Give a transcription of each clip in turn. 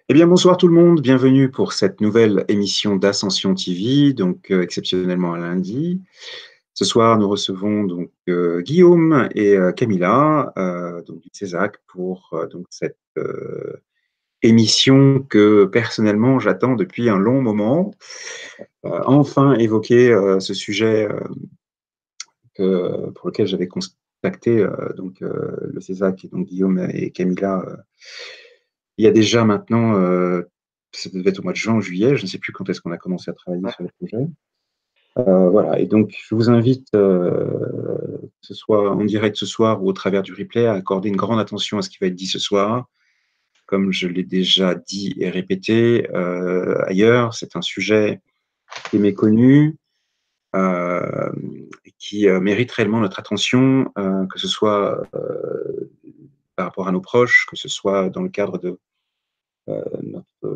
Eh bien, bonsoir tout le monde, bienvenue pour cette nouvelle émission d'Ascension TV, donc exceptionnellement un lundi. Ce soir, nous recevons donc Guillaume et Camilla, donc du CESAC, pour donc cette émission que personnellement j'attends depuis un long moment. Enfin évoquer ce sujet pour lequel j'avais contacté donc le CESAC et donc Guillaume et Camilla il y a déjà maintenant, ça devait être au mois de juin ou juillet, je ne sais plus quand est-ce qu'on a commencé à travailler sur le projet. Voilà, et donc je vous invite, que ce soit en direct ce soir ou au travers du replay, à accorder une grande attention à ce qui va être dit ce soir. Comme je l'ai déjà dit et répété ailleurs, c'est un sujet qui est méconnu, et qui mérite réellement notre attention, que ce soit par rapport à nos proches, que ce soit dans le cadre de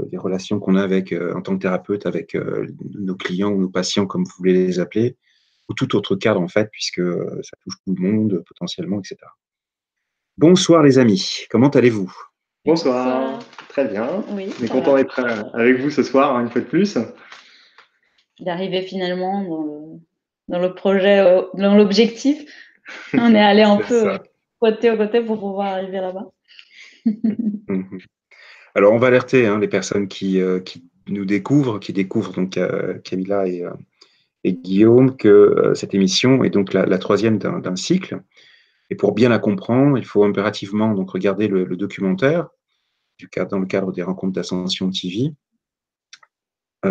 des relations qu'on a avec, en tant que thérapeute avec nos clients ou nos patients, comme vous voulez les appeler, ou tout autre cadre en fait, puisque ça touche tout le monde potentiellement, etc. Bonsoir les amis, comment allez-vous? Bonsoir, très bien. Oui, On est ça content va. d'être avec vous ce soir, une fois de plus. D'arriver finalement dans le projet, dans l'objectif. On est allé un C'est peu ça. côté à côté pour pouvoir arriver là-bas. Mhm. Alors on va alerter les personnes qui nous découvrent, qui découvrent donc Camilla et Guillaume, que cette émission est donc la troisième d'un cycle. Et pour bien la comprendre, il faut impérativement donc regarder le documentaire dans le cadre des rencontres d'Ascension TV, Et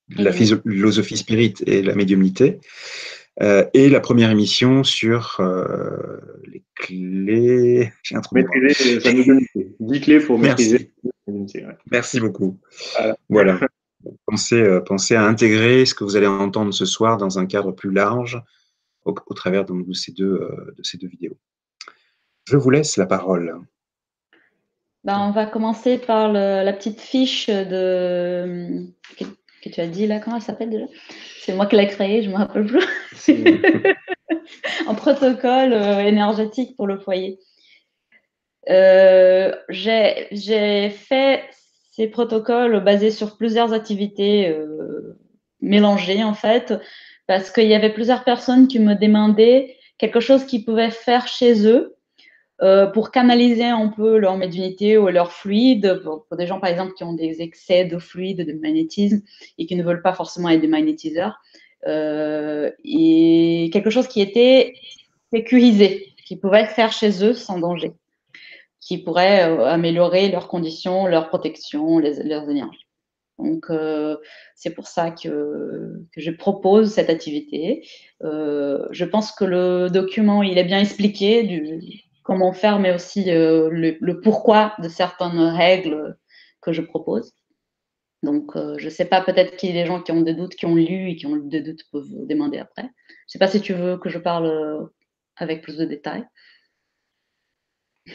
la philosophie spirit et la médiumnité, et la première émission sur les clés. J'ai un trou de mémoire. Maîtriser sa médiumnité. 10 clés pour maîtriser Merci, sa médiumnité. Ouais. merci beaucoup. Voilà. Voilà. Pensez à intégrer ce que vous allez entendre ce soir dans un cadre plus large au travers donc, de ces deux vidéos. Je vous laisse la parole. on va commencer par la petite fiche que tu as dit là. Comment elle s'appelle déjà? C'est moi qui l'ai créée, je ne me rappelle plus. Un protocole énergétique pour le foyer. J'ai fait ces protocoles basés sur plusieurs activités mélangées en fait, parce qu'il y avait plusieurs personnes qui me demandaient quelque chose qu'ils pouvaient faire chez eux pour canaliser un peu leur médiumnité ou leur fluide, pour des gens par exemple qui ont des excès de fluide, de magnétisme et qui ne veulent pas forcément être des magnétiseurs, et quelque chose qui était sécurisé, qu'ils pouvaient faire chez eux sans danger, qui pourraient améliorer leurs conditions, leur protection, leurs énergies. Donc, c'est pour ça que je propose cette activité. Je pense que le document, il est bien expliqué comment faire, mais aussi le pourquoi de certaines règles que je propose. Donc, je ne sais pas, peut-être qu'il y a des gens qui ont des doutes, qui ont lu et qui ont des doutes peuvent demander après. Je ne sais pas si tu veux que je parle avec plus de détails.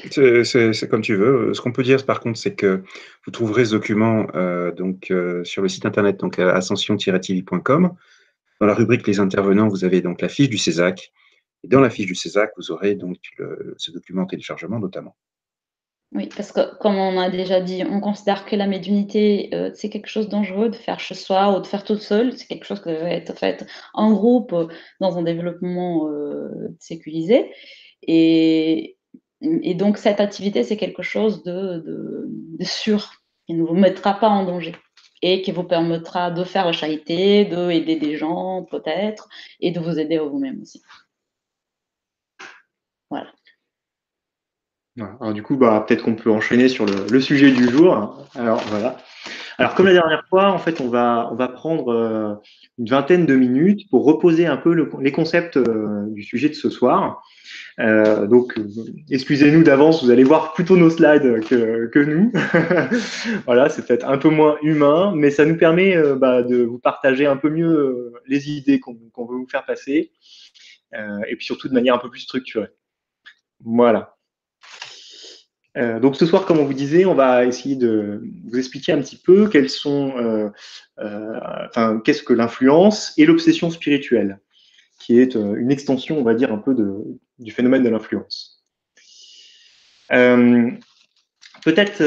C'est comme tu veux. Ce qu'on peut dire, par contre, c'est que vous trouverez ce document sur le site internet, donc ascension-tv.com. Dans la rubrique Les intervenants, vous avez donc la fiche du CESAC. Et dans la fiche du CESAC, vous aurez donc ce document en téléchargement notamment. Oui, parce que comme on a déjà dit, on considère que la médiumnité, c'est quelque chose de dangereux de faire chez soi ou de faire toute seule. C'est quelque chose qui doit être fait en groupe, dans un développement sécurisé. Et, et donc, cette activité, c'est quelque chose de sûr, qui ne vous mettra pas en danger et qui vous permettra de faire la charité, d'aider des gens peut-être, et de vous aider à vous-même aussi. Voilà. Alors du coup, peut-être qu'on peut enchaîner sur le sujet du jour. Alors voilà. Alors comme la dernière fois, en fait, on va prendre une vingtaine de minutes pour reposer un peu les concepts du sujet de ce soir. Donc, excusez-nous d'avance, vous allez voir plutôt nos slides que nous. Voilà, c'est peut-être un peu moins humain, mais ça nous permet de vous partager un peu mieux les idées qu'on veut vous faire passer, et puis surtout de manière un peu plus structurée. Voilà. Donc ce soir, comme on vous disait, on va essayer de vous expliquer un petit peu qu'est-ce que l'influence et l'obsession spirituelle, qui est une extension, on va dire, un peu du phénomène de l'influence. Peut-être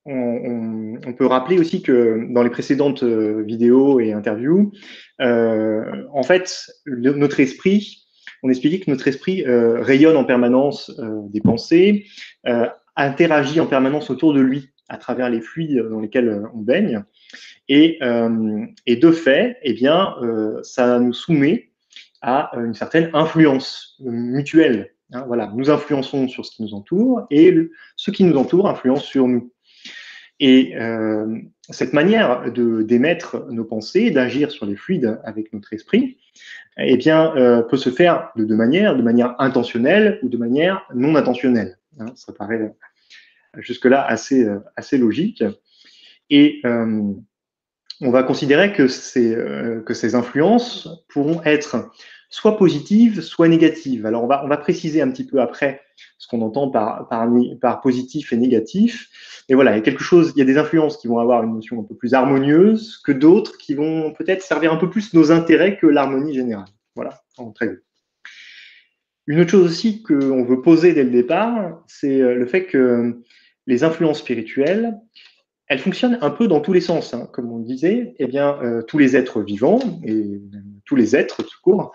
on peut rappeler aussi que dans les précédentes vidéos et interviews, en fait, notre esprit, on expliquait que notre esprit rayonne en permanence des pensées, interagit en permanence autour de lui à travers les fluides dans lesquels on baigne. Et de fait, eh bien, ça nous soumet à une certaine influence mutuelle. Hein, voilà, nous influençons sur ce qui nous entoure et ce qui nous entoure influence sur nous. Et cette manière d'émettre nos pensées, d'agir sur les fluides avec notre esprit, eh bien, peut se faire de deux manières, de manière intentionnelle ou de manière non intentionnelle. Hein, ça paraît jusque-là assez logique. Et on va considérer que ces influences pourront être soit positives, soit négatives. Alors, on va préciser un petit peu après ce qu'on entend par positif et négatif. Et voilà, il y a des influences qui vont avoir une notion un peu plus harmonieuse que d'autres qui vont peut-être servir un peu plus nos intérêts que l'harmonie générale. Voilà, en très bien. Une autre chose aussi qu'on veut poser dès le départ, c'est le fait que les influences spirituelles, elles fonctionnent un peu dans tous les sens, hein. Comme on le disait, eh bien, tous les êtres vivants, et tous les êtres tout court,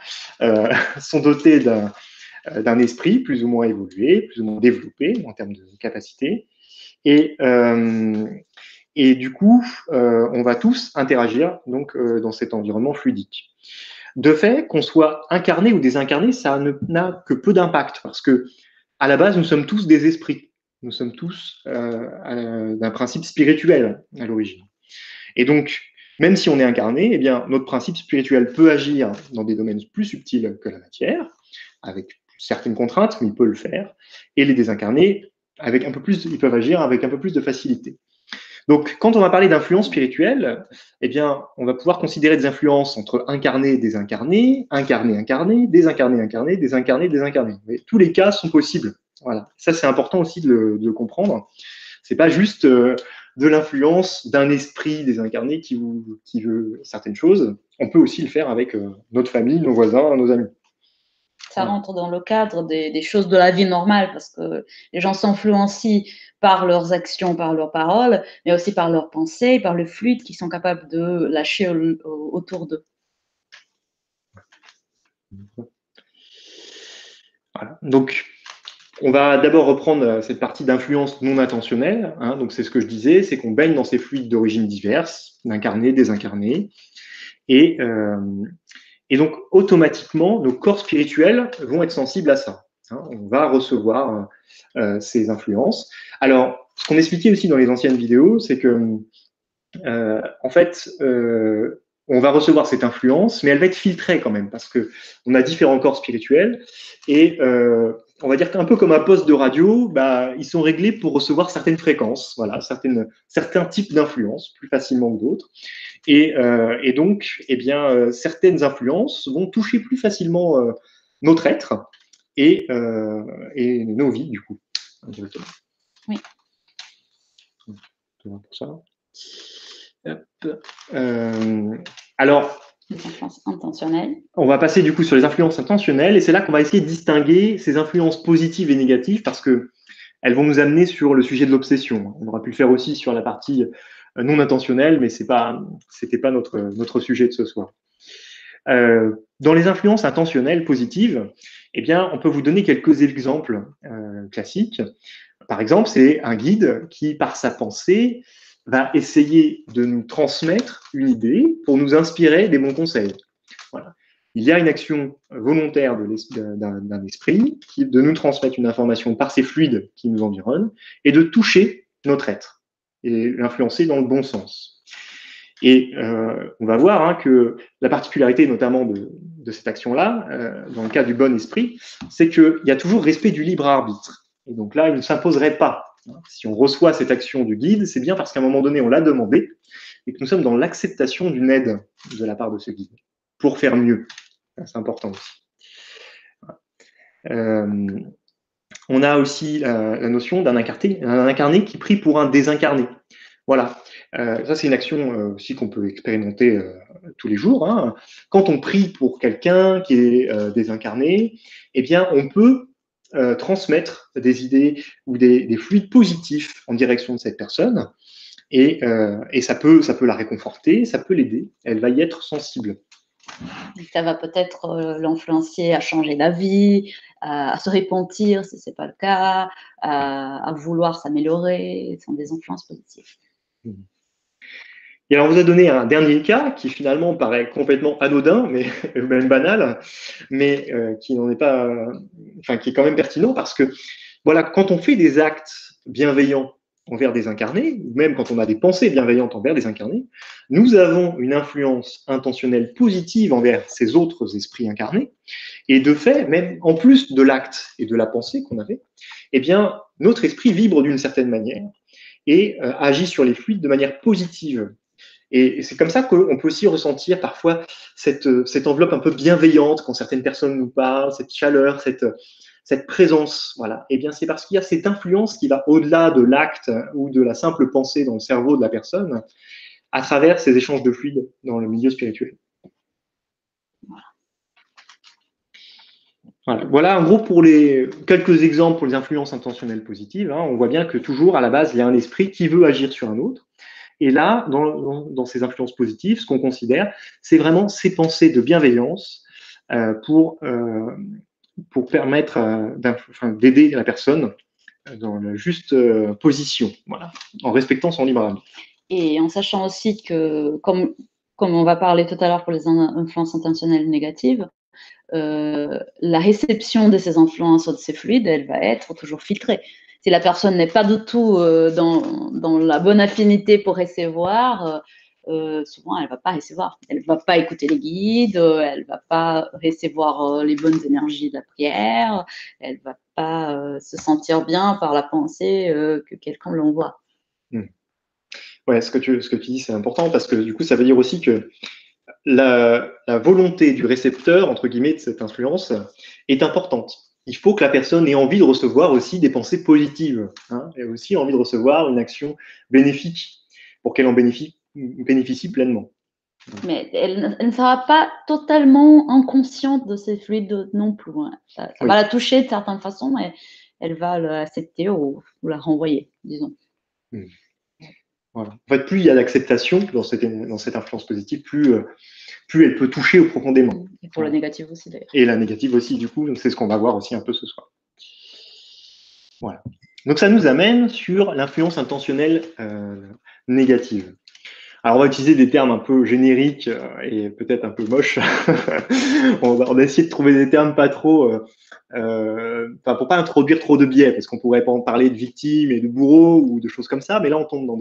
sont dotés d'un esprit plus ou moins évolué, plus ou moins développé en termes de capacité. Et du coup, on va tous interagir donc, dans cet environnement fluidique. De fait, qu'on soit incarné ou désincarné, ça n'a que peu d'impact, parce que à la base, nous sommes tous des esprits. Nous sommes tous d'un principe spirituel à l'origine. Et donc, même si on est incarné, eh bien, notre principe spirituel peut agir dans des domaines plus subtils que la matière, avec certaines contraintes, mais il peut le faire. Et les désincarnés, ils peuvent agir avec un peu plus de facilité. Donc, quand on va parler d'influence spirituelle, eh bien, on va pouvoir considérer des influences entre incarné et désincarné, incarné, incarné, désincarné, incarné, désincarné, désincarné. Mais tous les cas sont possibles. Voilà. Ça, c'est important aussi de le comprendre. C'est pas juste de l'influence d'un esprit désincarné qui veut certaines choses. On peut aussi le faire avec notre famille, nos voisins, nos amis. Ça rentre dans le cadre des choses de la vie normale, parce que les gens s'influencent par leurs actions, par leurs paroles, mais aussi par leurs pensées, par le fluide qu'ils sont capables de lâcher autour d'eux. Voilà. Donc, on va d'abord reprendre cette partie d'influence non intentionnelle. Hein. Donc, c'est ce que je disais, c'est qu'on baigne dans ces fluides d'origine diverses, d'incarnés, désincarnés. Et donc, automatiquement, nos corps spirituels vont être sensibles à ça. Hein. On va recevoir ces influences. Alors, ce qu'on expliquait aussi dans les anciennes vidéos, c'est que, en fait, on va recevoir cette influence, mais elle va être filtrée quand même, parce qu'on a différents corps spirituels. Et on va dire qu'un peu comme un poste de radio, bah, ils sont réglés pour recevoir certaines fréquences, voilà, certains types d'influences, plus facilement que d'autres. Et donc, eh bien, certaines influences vont toucher plus facilement notre être et nos vies, du coup. Indirectement. Oui. Pour ça. Alors, les influences intentionnelles. On va passer du coup sur les influences intentionnelles, et c'est là qu'on va essayer de distinguer ces influences positives et négatives, parce que elles vont nous amener sur le sujet de l'obsession. On aurait pu le faire aussi sur la partie non intentionnelle, mais c'était pas notre sujet de ce soir. Dans les influences intentionnelles positives, eh bien, on peut vous donner quelques exemples classiques. Par exemple, c'est un guide qui, par sa pensée, va essayer de nous transmettre une idée pour nous inspirer des bons conseils. Voilà. Il y a une action volontaire d'un esprit de nous transmettre une information par ces fluides qui nous environnent et de toucher notre être et l'influencer dans le bon sens. Et on va voir hein, que la particularité notamment de cette action-là, dans le cas du bon esprit, c'est qu'il y a toujours respect du libre arbitre. Et donc là, il ne s'imposerait pas. Si on reçoit cette action du guide, c'est bien parce qu'à un moment donné, on l'a demandé et que nous sommes dans l'acceptation d'une aide de la part de ce guide pour faire mieux. C'est important aussi. On a aussi la notion d'un incarné qui prie pour un désincarné. Voilà. Ça, c'est une action aussi qu'on peut expérimenter tous les jours. Hein. Quand on prie pour quelqu'un qui est désincarné, eh bien, on peut transmettre des idées ou des fluides positifs en direction de cette personne. et ça peut la réconforter, ça peut l'aider, elle va y être sensible. Ça va peut-être l'influencer à changer d'avis, à se repentir si ce n'est pas le cas, à vouloir s'améliorer. Ce sont des influences positives. Et alors, on vous a donné un dernier cas qui finalement paraît complètement anodin, mais même banal, mais qui n'en est pas, enfin, qui est quand même pertinent parce que, voilà, quand on fait des actes bienveillants envers des incarnés, ou même quand on a des pensées bienveillantes envers des incarnés, nous avons une influence intentionnelle positive envers ces autres esprits incarnés. Et de fait, même en plus de l'acte et de la pensée qu'on avait, eh bien, notre esprit vibre d'une certaine manière et agit sur les fluides de manière positive. Et c'est comme ça qu'on peut aussi ressentir parfois cette enveloppe un peu bienveillante quand certaines personnes nous parlent, cette chaleur, cette présence. Voilà. Et bien, c'est parce qu'il y a cette influence qui va au-delà de l'acte ou de la simple pensée dans le cerveau de la personne à travers ces échanges de fluides dans le milieu spirituel. Voilà, en gros, pour les quelques exemples pour les influences intentionnelles positives, on voit bien que toujours, à la base, il y a un esprit qui veut agir sur un autre. Et là, dans ces influences positives, ce qu'on considère, c'est vraiment ces pensées de bienveillance pour permettre d'aider la personne dans la juste position, voilà, en respectant son libre arbitre. Et en sachant aussi que, comme on va parler tout à l'heure pour les influences intentionnelles négatives, la réception de ces influences ou de ces fluides, elle va être toujours filtrée. Si la personne n'est pas du tout dans la bonne affinité pour recevoir, souvent elle ne va pas recevoir. Elle ne va pas écouter les guides, elle ne va pas recevoir les bonnes énergies de la prière, elle ne va pas se sentir bien par la pensée que quelqu'un l'envoie. Ouais, ce que tu dis, c'est important parce que du coup, ça veut dire aussi que la volonté du récepteur, entre guillemets, de cette influence est importante. Il faut que la personne ait envie de recevoir aussi des pensées positives, et aussi envie de recevoir une action bénéfique pour qu'elle en bénéficie pleinement. Mais elle ne sera pas totalement inconsciente de ces fluides non plus. Ça va la toucher de certaines façons, mais elle va l'accepter ou la renvoyer, disons. Voilà. En fait, plus il y a d'acceptation dans cette influence positive, plus elle peut toucher au profondément. Et pour la négative aussi, d'ailleurs. Et la négative aussi, du coup, c'est ce qu'on va voir aussi un peu ce soir. Voilà. Donc ça nous amène sur l'influence intentionnelle négative. Alors on va utiliser des termes un peu génériques et peut-être un peu moches. on va essayer de trouver des termes pas trop, pour pas introduire trop de biais, parce qu'on pourrait pas en parler de victimes et de bourreaux ou de choses comme ça, mais là on tombe dans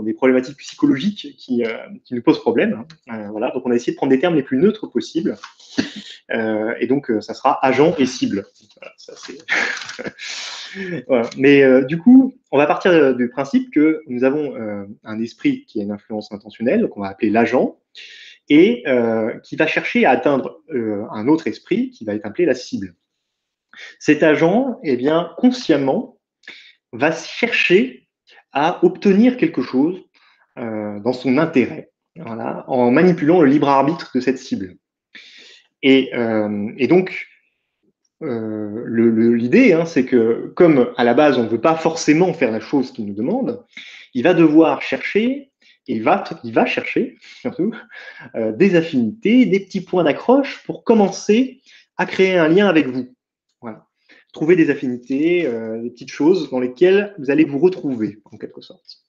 des problématiques psychologiques qui nous posent problème. Voilà, donc on a essayé de prendre des termes les plus neutres possibles. Et donc ça sera agent et cible. Voilà, ça c'est. Voilà. Mais du coup, on va partir du principe que nous avons un esprit qui a une influence intentionnelle, qu'on va appeler l'agent, et qui va chercher à atteindre un autre esprit qui va être appelé la cible. Cet agent, eh bien, consciemment, va chercher à obtenir quelque chose dans son intérêt, voilà, en manipulant le libre arbitre de cette cible. Et donc, l'idée, c'est que comme à la base, on ne veut pas forcément faire la chose qu'il nous demande, il va devoir chercher, et il va chercher surtout des affinités, des petits points d'accroche pour commencer à créer un lien avec vous. Voilà. Trouver des affinités, des petites choses dans lesquelles vous allez vous retrouver, en quelque sorte.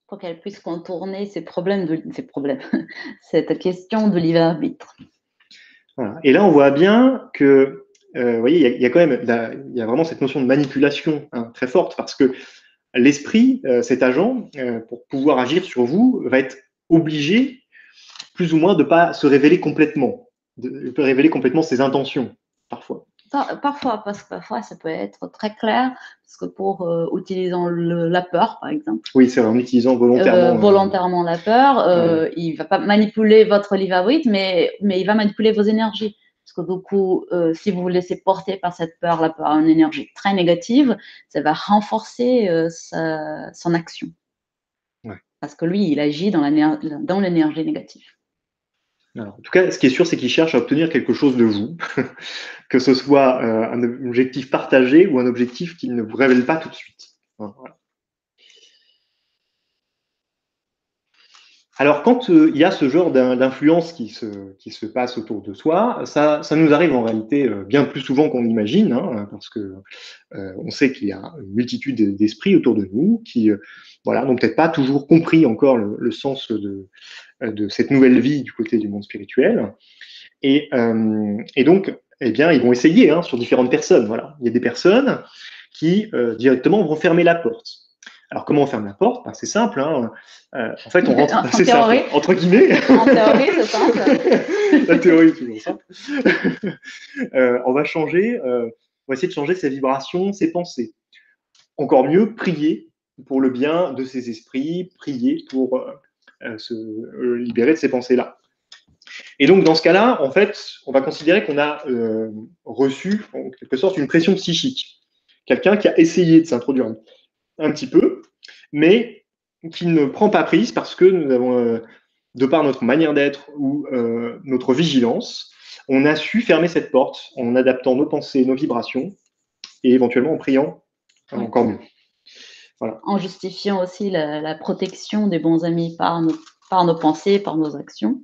Pour qu'elle puisse contourner cette question de libre arbitre. Voilà. Et là, on voit bien que, vous voyez, il y a quand même, il y a vraiment cette notion de manipulation très forte parce que l'esprit, cet agent, pour pouvoir agir sur vous, va être obligé, plus ou moins, de ne pas se révéler complètement, de révéler complètement ses intentions, parfois. Parfois, parce que parfois, ça peut être très clair, parce que pour utilisant la peur, par exemple. Oui, c'est vrai, en utilisant volontairement la peur, il ne va pas manipuler votre libre arbitre, mais il va manipuler vos énergies. Parce que du coup, si vous vous laissez porter par cette peur-là, par une énergie très négative, ça va renforcer son action. Ouais. Parce que lui, il agit dans l'énergie négative. Alors, en tout cas, ce qui est sûr, c'est qu'il cherche à obtenir quelque chose de vous, que ce soit un objectif partagé ou un objectif qu'il ne vous révèle pas tout de suite. Voilà. Alors, quand il y a ce genre d'influence qui se passe autour de soi, ça nous arrive en réalité bien plus souvent qu'on imagine, hein, parce que on sait qu'il y a une multitude d'esprits autour de nous qui voilà, n'ont peut-être pas toujours compris encore le sens de cette nouvelle vie du côté du monde spirituel. Et donc, eh bien, ils vont essayer hein, sur différentes personnes. Voilà. Il y a des personnes qui directement vont fermer la porte. Alors, comment on ferme la porte? Ben, c'est simple. Hein. En fait, on rentre. C'est simple, entre guillemets. En théorie, c'est simple. La théorie est toujours simple. On va changer, on va essayer de changer ses vibrations, ses pensées. Encore mieux, prier pour le bien de ses esprits, prier pour se libérer de ces pensées-là. Et donc, dans ce cas-là, en fait, on va considérer qu'on a reçu, en quelque sorte, une pression psychique. Quelqu'un qui a essayé de s'introduire un petit peu, mais qui ne prend pas prise parce que nous avons, de par notre manière d'être ou notre vigilance, on a su fermer cette porte en adaptant nos pensées, nos vibrations, et éventuellement en priant encore mieux. Voilà. En justifiant aussi la protection des bons amis par nos pensées, par nos actions.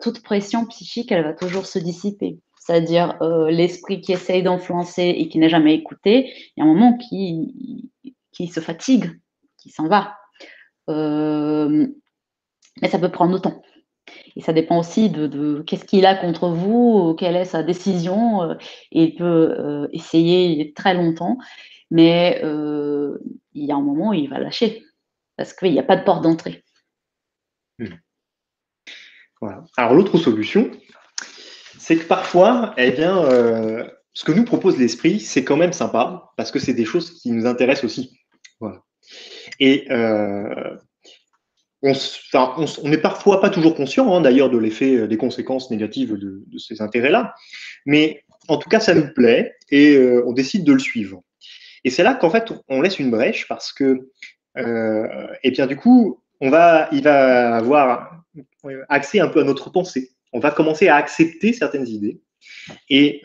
Toute pression psychique, elle va toujours se dissiper. C'est-à-dire l'esprit qui essaye d'influencer et qui n'a jamais écouté, il y a un moment qui se fatigue, qui s'en va. Mais ça peut prendre du temps. Et ça dépend aussi de qu'est-ce qu'il a contre vous, quelle est sa décision. Et il peut essayer très longtemps, mais il y a un moment où il va lâcher, parce qu'il n'y a pas de porte d'entrée. Voilà. Alors l'autre solution, c'est que parfois, eh bien, ce que nous propose l'esprit, c'est quand même sympa, parce que c'est des choses qui nous intéressent aussi. Voilà. Et on n'est parfois pas toujours conscient, hein, d'ailleurs, de l'effet, des conséquences négatives de ces intérêts-là, mais en tout cas, ça nous plaît et on décide de le suivre. Et c'est là qu'en fait, on laisse une brèche parce que, et bien du coup, il va avoir accès un peu à notre pensée. On va commencer à accepter certaines idées et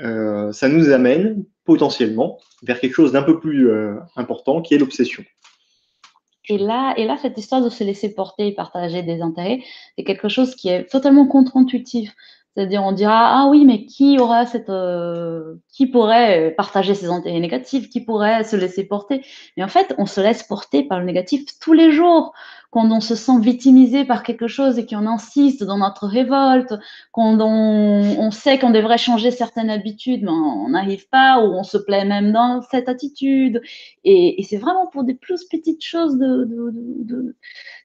ça nous amène potentiellement vers quelque chose d'un peu plus important qui est l'obsession. Et là, cette histoire de se laisser porter et partager des intérêts, c'est quelque chose qui est totalement contre-intuitif. C'est-à-dire, on dira, ah oui, mais qui pourrait partager ses intérêts négatifs, qui pourrait se laisser porter? Mais en fait, on se laisse porter par le négatif tous les jours. Quand on se sent victimisé par quelque chose et qu'on insiste dans notre révolte, quand on sait qu'on devrait changer certaines habitudes, mais on n'arrive pas, ou on se plaît même dans cette attitude. Et c'est vraiment pour des plus petites choses de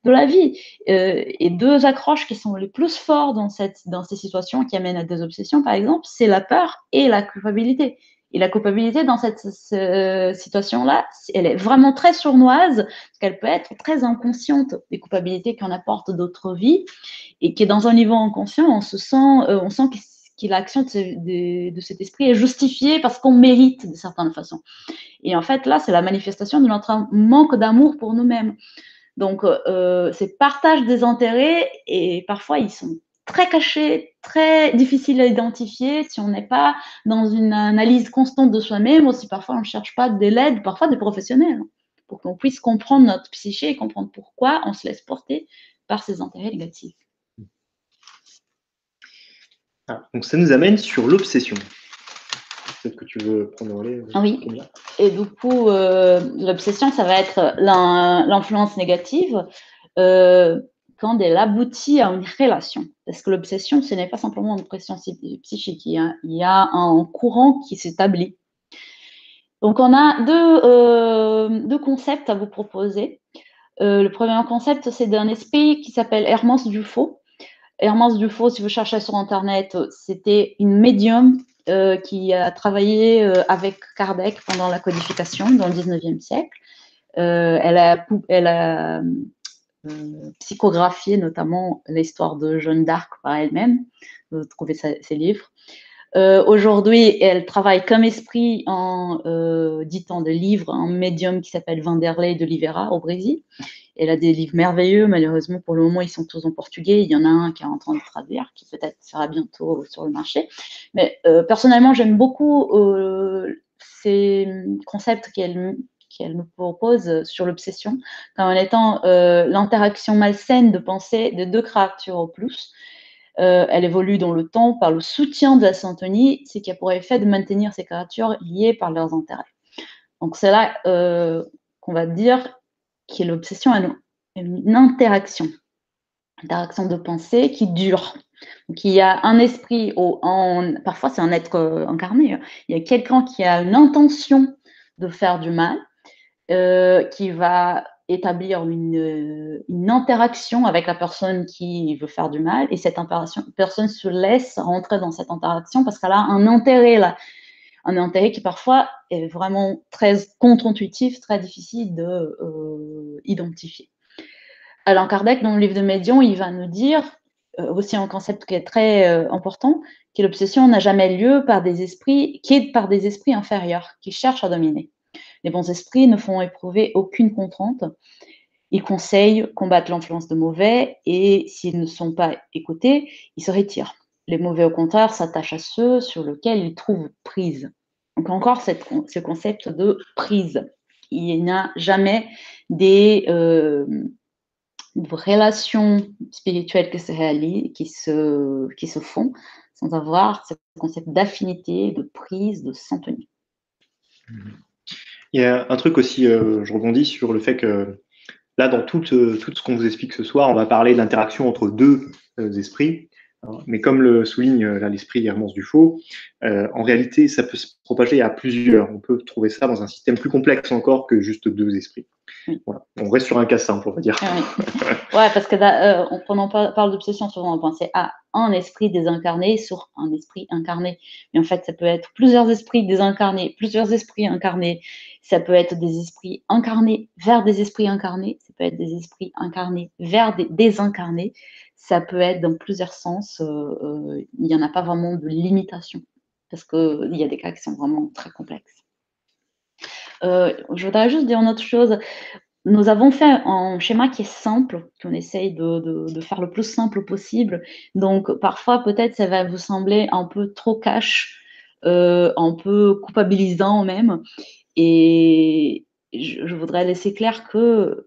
la vie. Et deux accroches qui sont les plus forts dans ces situations qui amènent à des obsessions, par exemple, c'est la peur et la culpabilité. Et la culpabilité dans cette situation-là, elle est vraiment très sournoise, parce qu'elle peut être très inconsciente des culpabilités qu'on apporte d'autres vies, et qui est dans un niveau inconscient, on sent que l'action de cet esprit est justifiée parce qu'on mérite de certaines façons. Et en fait, là, c'est la manifestation de notre manque d'amour pour nous-mêmes. Donc, c'est partage des intérêts, et parfois, ils sont très cachés, très difficiles à identifier si on n'est pas dans une analyse constante de soi-même, ou si parfois on ne cherche pas de l'aide, parfois des professionnels, pour qu'on puisse comprendre notre psyché et comprendre pourquoi on se laisse porter par ces intérêts négatifs. Ah, donc ça nous amène sur l'obsession. Peut-être que tu veux prendre le relais. Oui. Et du coup, l'obsession, ça va être l'influence négative quand elle aboutit à une relation. Parce que l'obsession, ce n'est pas simplement une pression psychique. Il y a un courant qui s'établit. Donc, on a deux concepts à vous proposer. Le premier concept, c'est d'un esprit qui s'appelle Hermance Dufaux. Hermance Dufaux, si vous cherchez sur Internet, c'était une médium qui a travaillé avec Kardec pendant la codification dans le 19e siècle. Elle a psychographié notamment l'histoire de Jeanne d'Arc par elle-même. Vous trouvez ses livres. Aujourd'hui, elle travaille comme esprit en dictant des livres, un médium qui s'appelle Vanderlei de Oliveira au Brésil. Elle a des livres merveilleux. Malheureusement, pour le moment, ils sont tous en portugais. Il y en a un qui est en train de traduire, qui peut-être sera bientôt sur le marché. Mais personnellement, j'aime beaucoup ces concepts qu'elle qu'elle nous propose sur l'obsession, comme en étant l'interaction malsaine de pensée de deux créatures au plus. Elle évolue dans le temps par le soutien de la syntonie, ce qui a pour effet de maintenir ces créatures liées par leurs intérêts. Donc c'est là qu'on va dire que l'obsession est une interaction de pensée qui dure. Donc il y a un esprit, parfois c'est un être incarné, hein. Il y a quelqu'un qui a une intention de faire du mal, qui va établir une interaction avec la personne qui veut faire du mal, et cette personne se laisse rentrer dans cette interaction parce qu'elle a un intérêt là, un intérêt qui parfois est vraiment très contre-intuitif, très difficile de identifier. Alain Kardec, dans le livre de Médium, il va nous dire aussi un concept qui est très important, que l'obsession n'a jamais lieu par des esprits inférieurs qui cherchent à dominer. Les bons esprits ne font éprouver aucune contrainte. Ils conseillent, combattent l'influence de mauvais, et s'ils ne sont pas écoutés, ils se retirent. Les mauvais, au contraire, s'attachent à ceux sur lesquels ils trouvent prise. Donc encore ce concept de prise. Il n'y a jamais des relations spirituelles qui se réalisent, qui se font, sans avoir ce concept d'affinité, de prise, de syntonie. Il y a un truc aussi, je rebondis sur le fait que là, dans tout ce qu'on vous explique ce soir, on va parler de l'interaction entre deux esprits. Mais comme le souligne là l'esprit Hermance Dufaux, en réalité, ça peut se propager à plusieurs. On peut trouver ça dans un système plus complexe encore que juste deux esprits. Oui. Voilà. On reste sur un cas simple, on va dire. Oui. Ouais, parce que quand on parle d'obsession, souvent on pense à un esprit désincarné sur un esprit incarné. Mais en fait, ça peut être plusieurs esprits désincarnés, plusieurs esprits incarnés. Ça peut être des esprits incarnés vers des esprits incarnés. Ça peut être des esprits incarnés vers des désincarnés. Ça peut être dans plusieurs sens. Il n'y en a pas vraiment de limitation, parce qu'il y a des cas qui sont vraiment très complexes. Je voudrais juste dire une autre chose. Nous avons fait un schéma qui est simple, qu'on essaye de faire le plus simple possible. Donc, parfois, peut-être, ça va vous sembler un peu trop cash, un peu culpabilisant même. Et je voudrais laisser clair que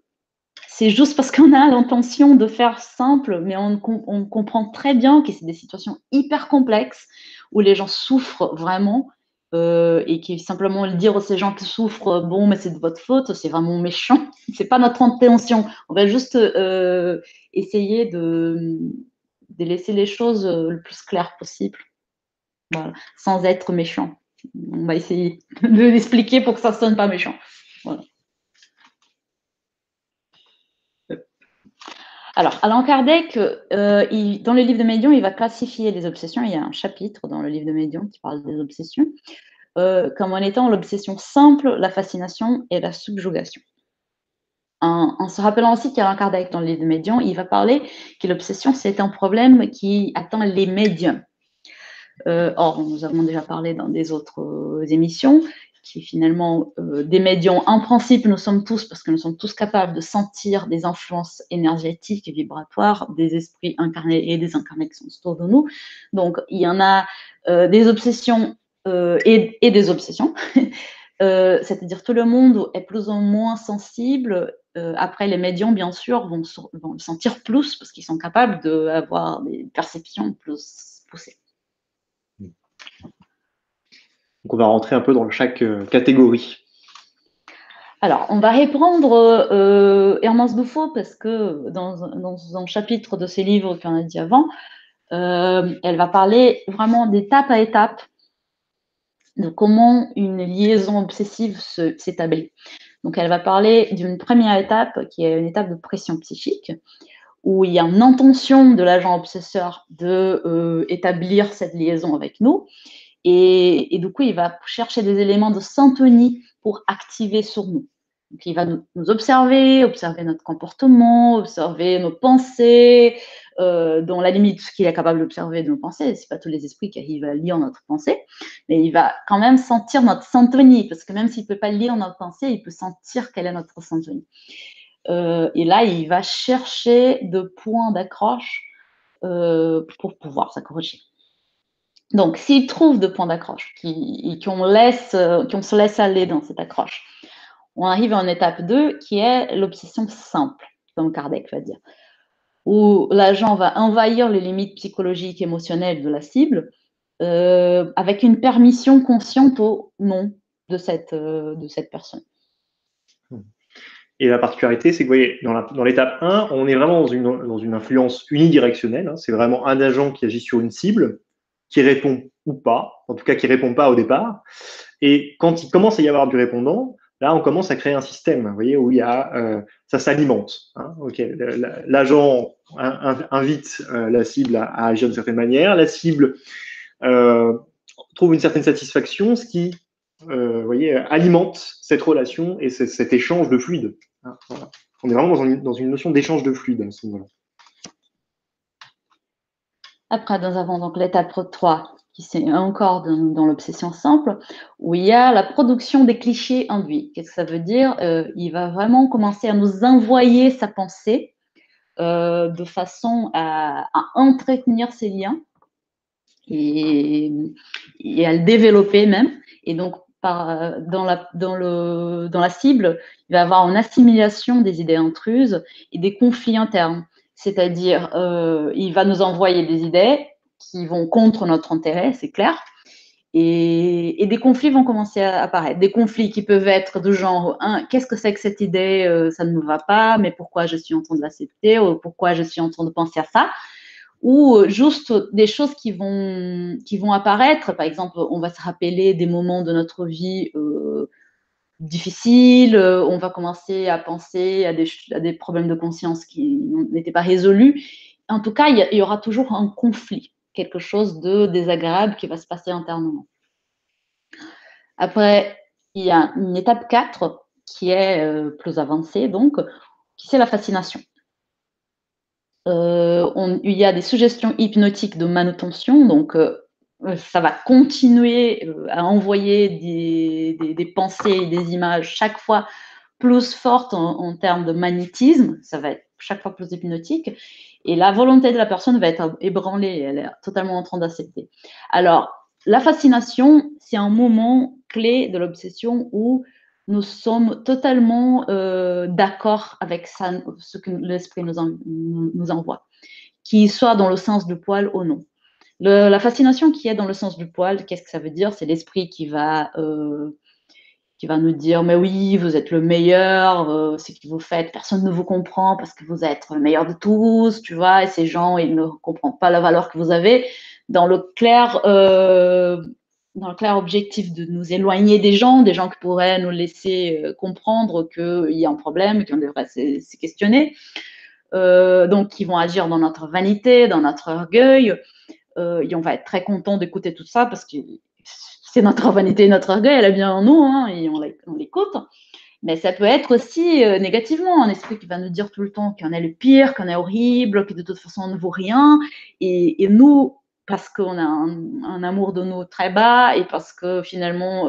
c'est juste parce qu'on a l'intention de faire simple, mais on comprend très bien que c'est des situations hyper complexes où les gens souffrent vraiment, et qui simplement le dire à ces gens qui souffrent, bon, mais c'est de votre faute, c'est vraiment méchant. C'est pas notre intention. On va juste essayer de laisser les choses le plus claires possible, voilà, sans être méchant. On va essayer de l'expliquer pour que ça ne sonne pas méchant. Voilà. Alors, Alain Kardec, dans le livre de Médium, il va classifier les obsessions. Il y a un chapitre dans le livre de Médium qui parle des obsessions, comme en étant l'obsession simple, la fascination et la subjugation. En se rappelant aussi qu'Alain Kardec, dans le livre de Médium, il va parler que l'obsession, c'est un problème qui atteint les médiums. Or, nous avons déjà parlé dans des autres émissions, qui finalement, des médiums, en principe, nous sommes tous, parce que nous sommes tous capables de sentir des influences énergétiques et vibratoires des esprits incarnés et désincarnés qui sont autour de nous. Donc, il y en a des obsessions et des obsessions. C'est-à-dire tout le monde est plus ou moins sensible. Après, les médiums, bien sûr, vont le sentir plus, parce qu'ils sont capables d'avoir des perceptions plus poussées. Donc, on va rentrer un peu dans chaque catégorie. Alors, on va reprendre Hermance Dufaux, parce que dans un chapitre de ses livres qu'on a dit avant, elle va parler vraiment d'étape à étape de comment une liaison obsessive s'établit. Donc, elle va parler d'une première étape qui est une étape de pression psychique, où il y a une intention de l'agent obsesseur de établir cette liaison avec nous. Et du coup, il va chercher des éléments de syntonie pour activer sur nous. Donc, il va nous observer notre comportement, observer nos pensées, dans la limite ce qu'il est capable d'observer de nos pensées. Ce n'est pas tous les esprits qui arrivent à lire notre pensée, mais il va quand même sentir notre syntonie, parce que même s'il ne peut pas lire notre pensée, il peut sentir quelle est notre syntonie. Et là, il va chercher de points d'accroche pour pouvoir s'accrocher. Donc, s'il trouve de points d'accroche, qu'on se laisse aller dans cette accroche, on arrive en étape 2 qui est l'obsession simple, comme Kardec va dire, où l'agent va envahir les limites psychologiques et émotionnelles de la cible avec une permission consciente ou non de cette personne. Et la particularité, c'est que vous voyez, dans l'étape 1, on est vraiment dans une influence unidirectionnelle. Hein. C'est vraiment un agent qui agit sur une cible, qui répond ou pas, en tout cas qui ne répond pas au départ. Et quand il commence à y avoir du répondant, là, on commence à créer un système, vous voyez, où il y a, ça s'alimente. Hein. Okay. L'agent invite la cible à agir d'une certaine manière. La cible trouve une certaine satisfaction, ce qui vous voyez, alimente cette relation et cet échange de fluide. Hein, voilà. On est vraiment dans une notion d'échange de fluide à ce niveau-là. Après, nous avons donc l'étape 3, qui c'est encore dans l'obsession simple, où il y a la production des clichés induits. Qu'est-ce que ça veut dire? Il va vraiment commencer à nous envoyer sa pensée de façon à entretenir ces liens et à le développer même. Et donc, dans la cible, il va y avoir une assimilation des idées intruses et des conflits internes. C'est-à-dire, il va nous envoyer des idées qui vont contre notre intérêt, c'est clair, et des conflits vont commencer à apparaître. Des conflits qui peuvent être du genre, qu'est-ce que c'est que cette idée, ça ne me va pas, mais pourquoi je suis en train de l'accepter, ou pourquoi je suis en train de penser à ça, ou juste des choses qui vont apparaître. Par exemple, on va se rappeler des moments de notre vie difficiles, on va commencer à penser à des problèmes de conscience qui n'étaient pas résolus. En tout cas, il y aura toujours un conflit, quelque chose de désagréable qui va se passer internement. Après, il y a une étape 4 qui est plus avancée, donc, qui c'est la fascination. Il y a des suggestions hypnotiques de manutention, donc ça va continuer à envoyer des pensées et des images chaque fois plus fortes en termes de magnétisme, ça va être chaque fois plus hypnotique, et la volonté de la personne va être ébranlée, elle est totalement en train d'accepter. Alors, la fascination, c'est un moment clé de l'obsession où nous sommes totalement d'accord avec ça, ce que l'esprit nous envoie, qu'il soit dans le sens du poil ou non. La fascination qui est dans le sens du poil, qu'est-ce que ça veut dire? C'est l'esprit qui va nous dire, mais oui, vous êtes le meilleur, ce que vous faites, personne ne vous comprend parce que vous êtes le meilleur de tous, tu vois, et ces gens, ils ne comprennent pas la valeur que vous avez. Dans le clair objectif de nous éloigner des gens qui pourraient nous laisser comprendre qu'il y a un problème, qu'on devrait se questionner. Donc, ils vont agir dans notre vanité, dans notre orgueil, et on va être très content d'écouter tout ça parce que c'est notre vanité, notre orgueil, elle est bien en nous, hein, et on l'écoute. Mais ça peut être aussi négativement, un esprit qui va nous dire tout le temps qu'on est le pire, qu'on est horrible, que de toute façon on ne vaut rien. Et nous, parce qu'on a un amour de nous très bas et parce que finalement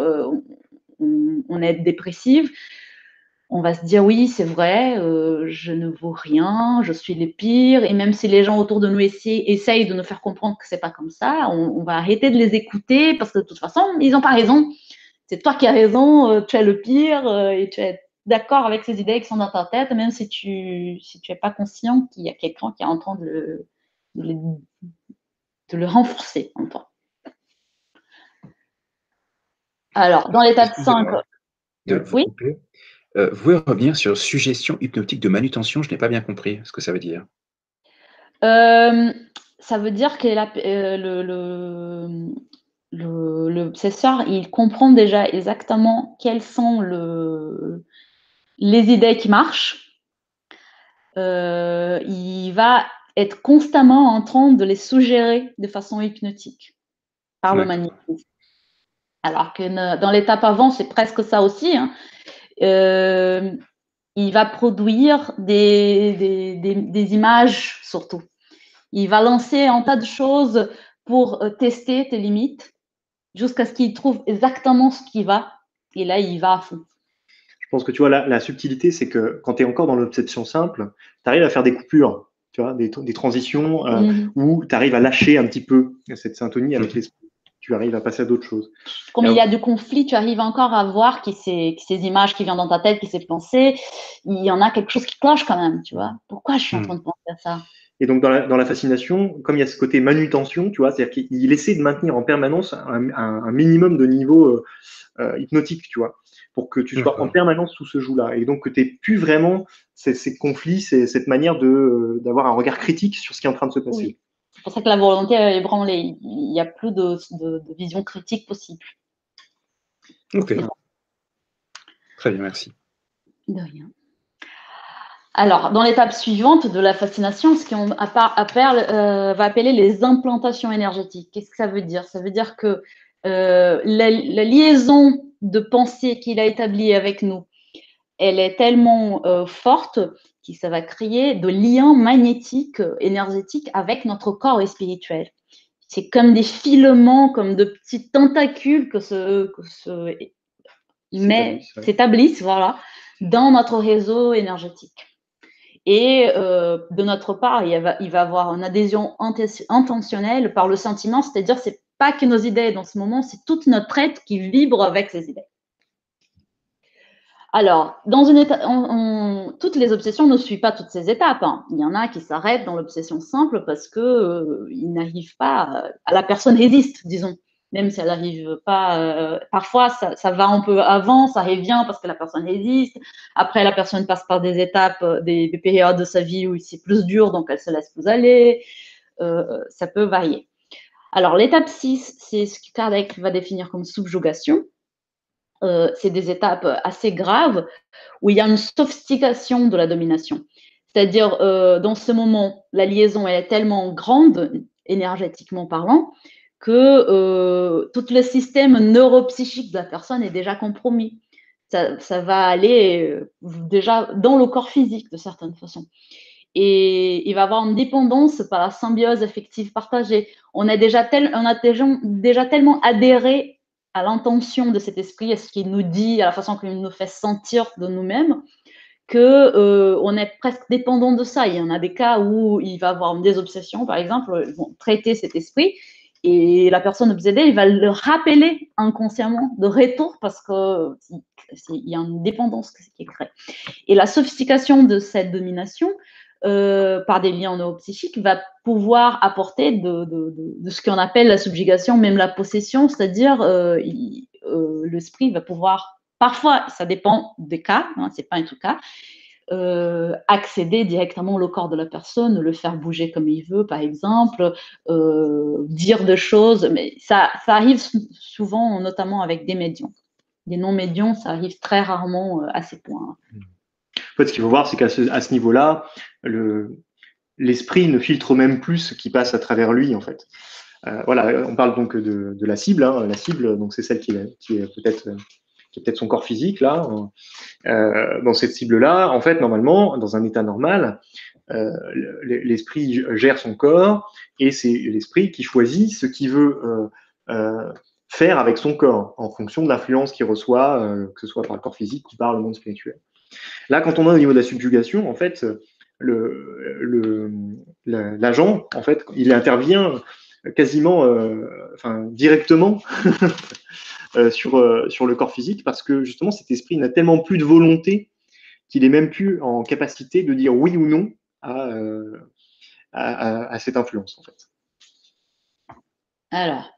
on est dépressive, on va se dire oui, c'est vrai, je ne vaux rien, je suis le pire. Et même si les gens autour de nous essayent de nous faire comprendre que c'est pas comme ça, on va arrêter de les écouter parce que de toute façon, ils n'ont pas raison. C'est toi qui as raison, tu es le pire et tu es d'accord avec ces idées qui sont dans ta tête, même si tu es pas conscient qu'il y a quelqu'un qui est en train de le renforcer en toi. Alors, dans l'étape 5… Oui. Vous pouvez revenir sur suggestion hypnotique de manutention, je n'ai pas bien compris ce que ça veut dire. Ça veut dire que l'obsesseur, il comprend déjà exactement quelles sont les idées qui marchent. Il va être constamment en train de les suggérer de façon hypnotique par le magnétisme. Alors que dans l'étape avant, c'est presque ça aussi. Hein. Il va produire des images surtout. Il va lancer un tas de choses pour tester tes limites jusqu'à ce qu'il trouve exactement ce qui va. Et là, il va à fond. Je pense que tu vois, la subtilité, c'est que quand tu es encore dans l'obsession simple, tu arrives à faire des coupures, tu vois, des transitions où tu arrives à lâcher un petit peu cette syntonie avec l'esprit. tu arrives à passer à d'autres choses. Comme il y a du conflit, tu arrives encore à voir que ces images qui viennent dans ta tête, qui ces pensées, il y en a quelque chose qui cloche quand même, tu vois. Pourquoi je suis en train de penser à ça? Et donc, dans la fascination, comme il y a ce côté manutention, tu vois, c'est-à-dire qu'il essaie de maintenir en permanence un minimum de niveau hypnotique, tu vois, pour que tu sois en permanence sous ce joug-là. Et donc, que tu n'aies plus vraiment ces conflits, cette manière d'avoir un regard critique sur ce qui est en train de se passer. Oui. C'est pour ça que la volonté est ébranlée. Il n'y a plus de vision critique possible. Ok. Très bien, merci. De rien. Alors, dans l'étape suivante de la fascination, ce qu'on va appeler les implantations énergétiques. Qu'est-ce que ça veut dire? Ça veut dire que la liaison de pensée qu'il a établie avec nous, elle est tellement forte que ça va créer de liens magnétiques, énergétiques avec notre corps spirituel. C'est comme des filaments, comme de petits tentacules s'établissent, voilà, dans notre réseau énergétique. Et de notre part, il va avoir une adhésion intentionnelle par le sentiment, c'est-à-dire c'est pas que nos idées dans ce moment, c'est toute notre être qui vibre avec ces idées. Alors, dans une étape, toutes les obsessions ne suivent pas toutes ces étapes. Hein. Il y en a qui s'arrêtent dans l'obsession simple parce que ils n'arrivent pas à la personne résiste, disons. Même si elle n'arrive pas, parfois ça va un peu avant, ça revient parce que la personne résiste. Après, la personne passe par des étapes, des périodes de sa vie où c'est plus dur, donc elle se laisse plus aller. Ça peut varier. Alors, l'étape 6, c'est ce que Kardec va définir comme subjugation. C'est des étapes assez graves où il y a une sophistication de la domination. C'est-à-dire, dans ce moment, la liaison elle est tellement grande, énergétiquement parlant, que tout le système neuropsychique de la personne est déjà compromis. Ça va aller déjà dans le corps physique, de certaines façons. Et il va y avoir une dépendance par la symbiose affective partagée. On a déjà tellement adhéré à l'intention de cet esprit, à ce qu'il nous dit, à la façon qu'il nous fait sentir de nous-mêmes, qu'on est presque dépendant de ça. Il y en a des cas où il va y avoir des obsessions, par exemple, ils vont traiter cet esprit, et la personne obsédée, il va le rappeler inconsciemment de retour parce qu'il y a une dépendance qui est créée. Et la sophistication de cette domination, par des liens neuropsychiques, va pouvoir apporter de ce qu'on appelle la subjugation, même la possession, c'est-à-dire l'esprit va pouvoir, parfois, ça dépend des cas, hein, c'est pas un tout cas, accéder directement au corps de la personne, le faire bouger comme il veut, par exemple, dire des choses, mais ça arrive souvent, notamment avec des médiums. Des non-médiums, ça arrive très rarement à ces points. En fait, ce qu'il faut voir, c'est qu'à ce niveau-là, l'esprit ne filtre même plus ce qui passe à travers lui, en fait. Voilà, on parle donc de la cible. Hein. La cible, donc c'est celle qui est peut-être son corps physique là. Dans cette cible-là, en fait, normalement, dans un état normal, l'esprit gère son corps et c'est l'esprit qui choisit ce qu'il veut faire avec son corps en fonction de l'influence qu'il reçoit, que ce soit par le corps physique ou par le monde spirituel. Là, quand on est au niveau de la subjugation, en fait, l'agent, en fait, il intervient quasiment, directement sur le corps physique parce que justement, cet esprit n'a tellement plus de volonté qu'il est même plus en capacité de dire oui ou non à cette influence, en fait. Alors,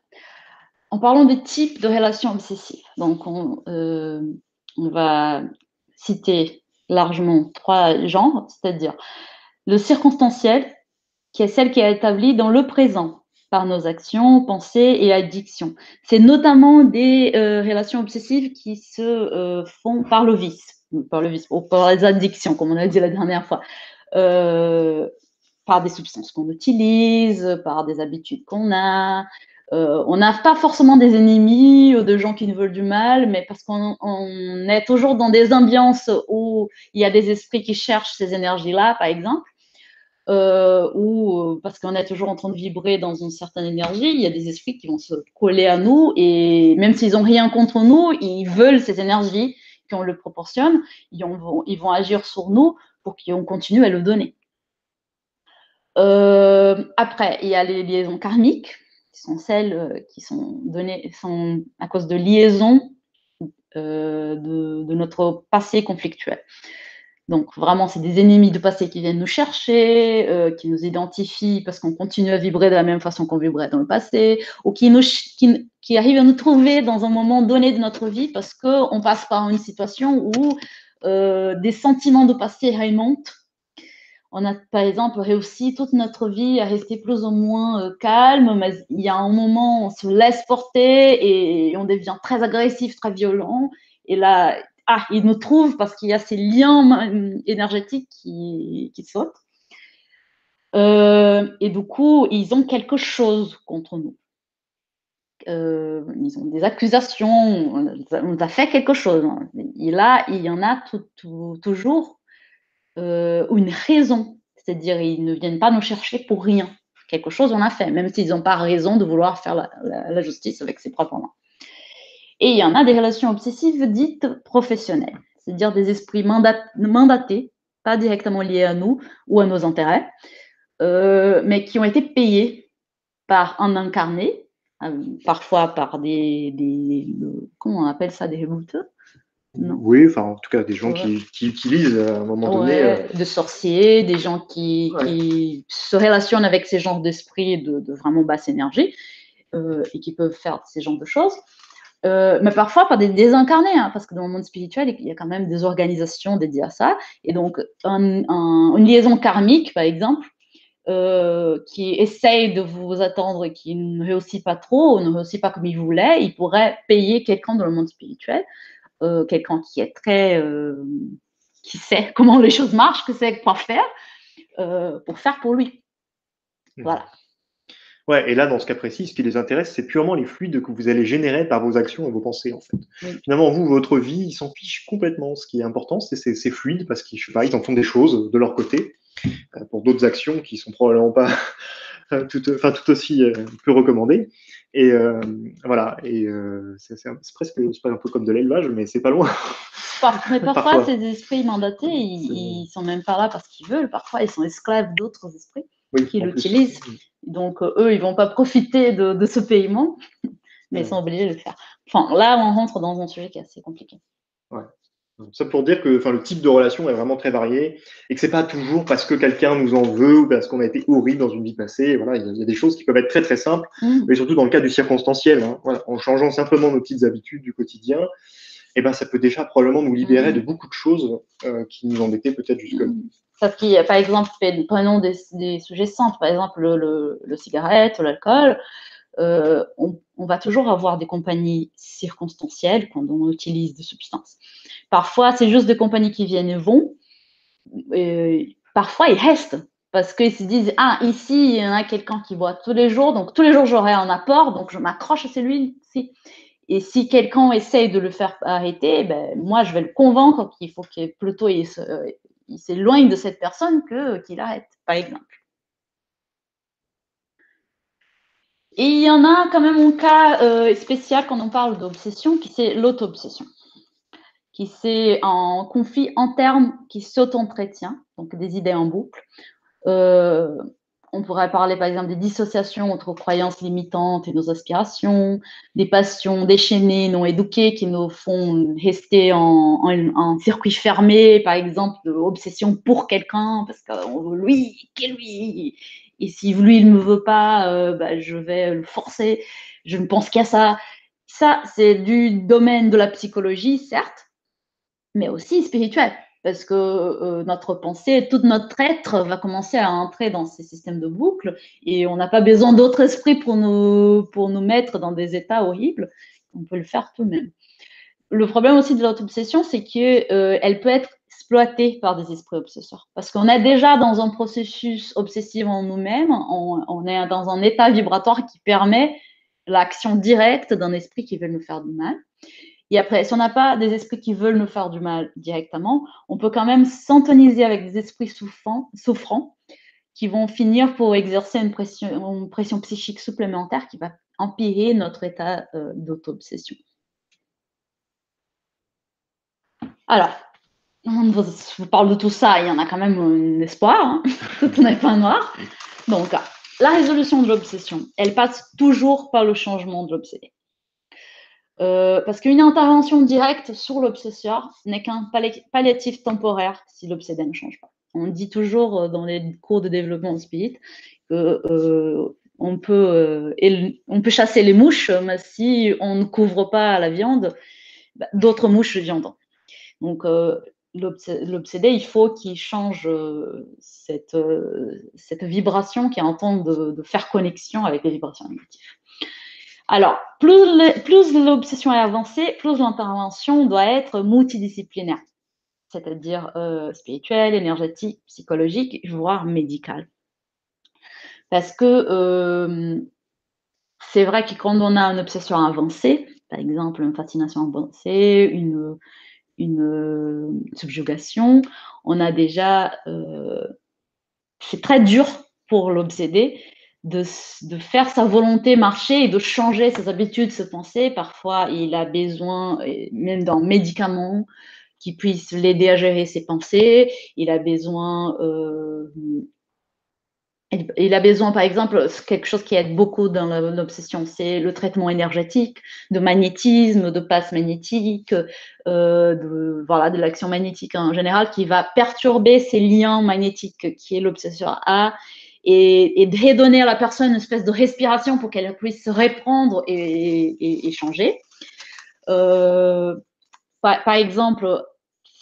en parlant des types de relations obsessives, donc on va citer largement 3 genres, c'est-à-dire le circonstanciel, qui est celle qui est établie dans le présent par nos actions, pensées et addictions. C'est notamment des relations obsessives qui se font par le vice, ou par les addictions, comme on a dit la dernière fois, par des substances qu'on utilise, par des habitudes qu'on a. On n'a pas forcément des ennemis ou de gens qui nous veulent du mal, mais parce qu'on est toujours dans des ambiances où il y a des esprits qui cherchent ces énergies-là, par exemple, ou parce qu'on est toujours en train de vibrer dans une certaine énergie, il y a des esprits qui vont se coller à nous, et même s'ils n'ont rien contre nous, ils veulent ces énergies qu'on leur proportionne, ils vont agir sur nous pour qu'on continue à le donner. Après, il y a les liaisons karmiques, qui sont celles qui sont données à cause de liaisons de notre passé conflictuel. Donc vraiment, c'est des ennemis de passé qui viennent nous chercher, qui nous identifient parce qu'on continue à vibrer de la même façon qu'on vibrait dans le passé, ou qui arrivent à nous trouver dans un moment donné de notre vie parce qu'on passe par une situation où des sentiments de passé remontent. On a, par exemple, réussi toute notre vie à rester plus ou moins calme, mais il y a un moment où on se laisse porter et on devient très agressif, très violent. Et là, ils nous trouvent parce qu'il y a ces liens énergétiques qui sautent. Et du coup, ils ont quelque chose contre nous. Ils ont des accusations, on nous a fait quelque chose. Et là, il y en a toujours une raison. C'est-à-dire, ils ne viennent pas nous chercher pour rien. Quelque chose on a fait, même s'ils n'ont pas raison de vouloir faire la justice avec ses propres mains. Et il y en a des relations obsessives dites professionnelles, c'est-à-dire des esprits mandatés, pas directement liés à nous ou à nos intérêts, mais qui ont été payés par un incarné, parfois par comment on appelle ça, des rebooters? Non. Oui, enfin, en tout cas, des gens qui utilisent à un moment donné. De sorciers, des gens qui se relationnent avec ces genres d'esprits de vraiment basse énergie et qui peuvent faire ces genres de choses. Mais parfois par des désincarnés, hein, parce que dans le monde spirituel, il y a quand même des organisations dédiées à ça. Et donc, une liaison karmique, par exemple, qui essaye de vous attendre et qui ne réussit pas trop, ou ne réussit pas comme il voulait, il pourrait payer quelqu'un dans le monde spirituel, quelqu'un qui est qui sait comment les choses marchent, qui sait quoi faire, pour faire pour lui. Voilà. Ouais, et là, dans ce cas précis, ce qui les intéresse, c'est purement les fluides que vous allez générer par vos actions et vos pensées, en fait. Oui. Finalement, vous, votre vie, ils s'en fichent complètement. Ce qui est important, c'est ces fluides, parce qu'ils, je sais pas, ils en font des choses de leur côté, pour d'autres actions qui sont probablement pas tout aussi peu recommandées. Et voilà, et c'est presque un peu comme de l'élevage, mais c'est pas loin. Mais parfois, ces esprits mandatés, ils sont même pas là parce qu'ils veulent. Parfois, ils sont esclaves d'autres esprits qui l'utilisent. Donc, eux, ils vont pas profiter de ce paiement, mais ils sont obligés de le faire. Enfin, là, on rentre dans un sujet qui est assez compliqué. Ouais. Ça pour dire que le type de relation est vraiment très varié et que c'est pas toujours parce que quelqu'un nous en veut ou parce qu'on a été horrible dans une vie passée. Voilà, il y a des choses qui peuvent être très très simples, mais surtout dans le cas du circonstanciel. Hein, voilà, en changeant simplement nos petites habitudes du quotidien, et ben ça peut déjà probablement nous libérer de beaucoup de choses qui nous embêtaient peut-être jusque-là. Parce qu'il y a, par exemple, prenons des sujets simples, par exemple le cigarette, l'alcool. On va toujours avoir des compagnies circonstancielles quand on utilise des substances. Parfois, c'est juste des compagnies qui viennent et vont. Parfois, ils restent parce qu'ils se disent « Ah, ici, il y en a quelqu'un qui boit tous les jours, donc tous les jours, j'aurai un apport, donc je m'accroche à celui-ci. » Et si quelqu'un essaye de le faire arrêter, ben, moi, je vais le convaincre qu'il faut qu'il plutôt il s'éloigne de cette personne qu'il arrête, par exemple. Et il y en a quand même un cas spécial quand on parle d'obsession, qui c'est l'auto-obsession, qui c'est un conflit interne qui s'auto-entretient, donc des idées en boucle. On pourrait parler par exemple des dissociations entre croyances limitantes et nos aspirations, des passions déchaînées, non éduquées qui nous font rester en circuit fermé, par exemple d'obsession pour quelqu'un, parce qu'on veut lui, qu'est lui. Et si lui, il ne me veut pas, je vais le forcer. Je ne pense qu'à ça. Ça, c'est du domaine de la psychologie, certes, mais aussi spirituel. Parce que notre pensée, tout notre être va commencer à entrer dans ces systèmes de boucle et on n'a pas besoin d'autres esprits pour nous mettre dans des états horribles. On peut le faire tout de même. Le problème aussi de l'auto-obsession, c'est qu'elle peut être exploitée par des esprits obsesseurs. Parce qu'on est déjà dans un processus obsessif en nous-mêmes, on est dans un état vibratoire qui permet l'action directe d'un esprit qui veut nous faire du mal. Et après, si on n'a pas des esprits qui veulent nous faire du mal directement, on peut quand même s'intoniser avec des esprits souffrants qui vont finir pour exercer une pression psychique supplémentaire qui va empirer notre état d'auto-obsession. Alors, on vous parle de tout ça, il y en a quand même un espoir, hein. Tout n'est pas noir. Donc, la résolution de l'obsession, elle passe toujours par le changement de l'obsédé. Parce qu'une intervention directe sur l'obsesseur n'est qu'un palliatif temporaire si l'obsédé ne change pas. On dit toujours dans les cours de développement spirit que on peut chasser les mouches, mais si on ne couvre pas la viande, d'autres mouches viendront. Donc, l'obsédé, il faut qu'il change cette vibration qui est en train de faire connexion avec les vibrations négatives. Alors, plus l'obsession est avancée, plus l'intervention doit être multidisciplinaire, c'est-à-dire spirituelle, énergétique, psychologique, voire médicale. Parce que c'est vrai que quand on a une obsession avancée, par exemple une fascination avancée, une subjugation, on a déjà, c'est très dur pour l'obsédé de faire sa volonté marcher et de changer ses habitudes, ses pensées. Parfois, il a besoin, même d'un médicament, qui puisse l'aider à gérer ses pensées. Il a besoin, par exemple, quelque chose qui aide beaucoup dans l'obsession, c'est le traitement énergétique, de magnétisme, de passe magnétique, de l'action magnétique en général, qui va perturber ces liens magnétiques qui est l'obsesseur a, et de redonner à la personne une espèce de respiration pour qu'elle puisse se reprendre et changer. Par exemple,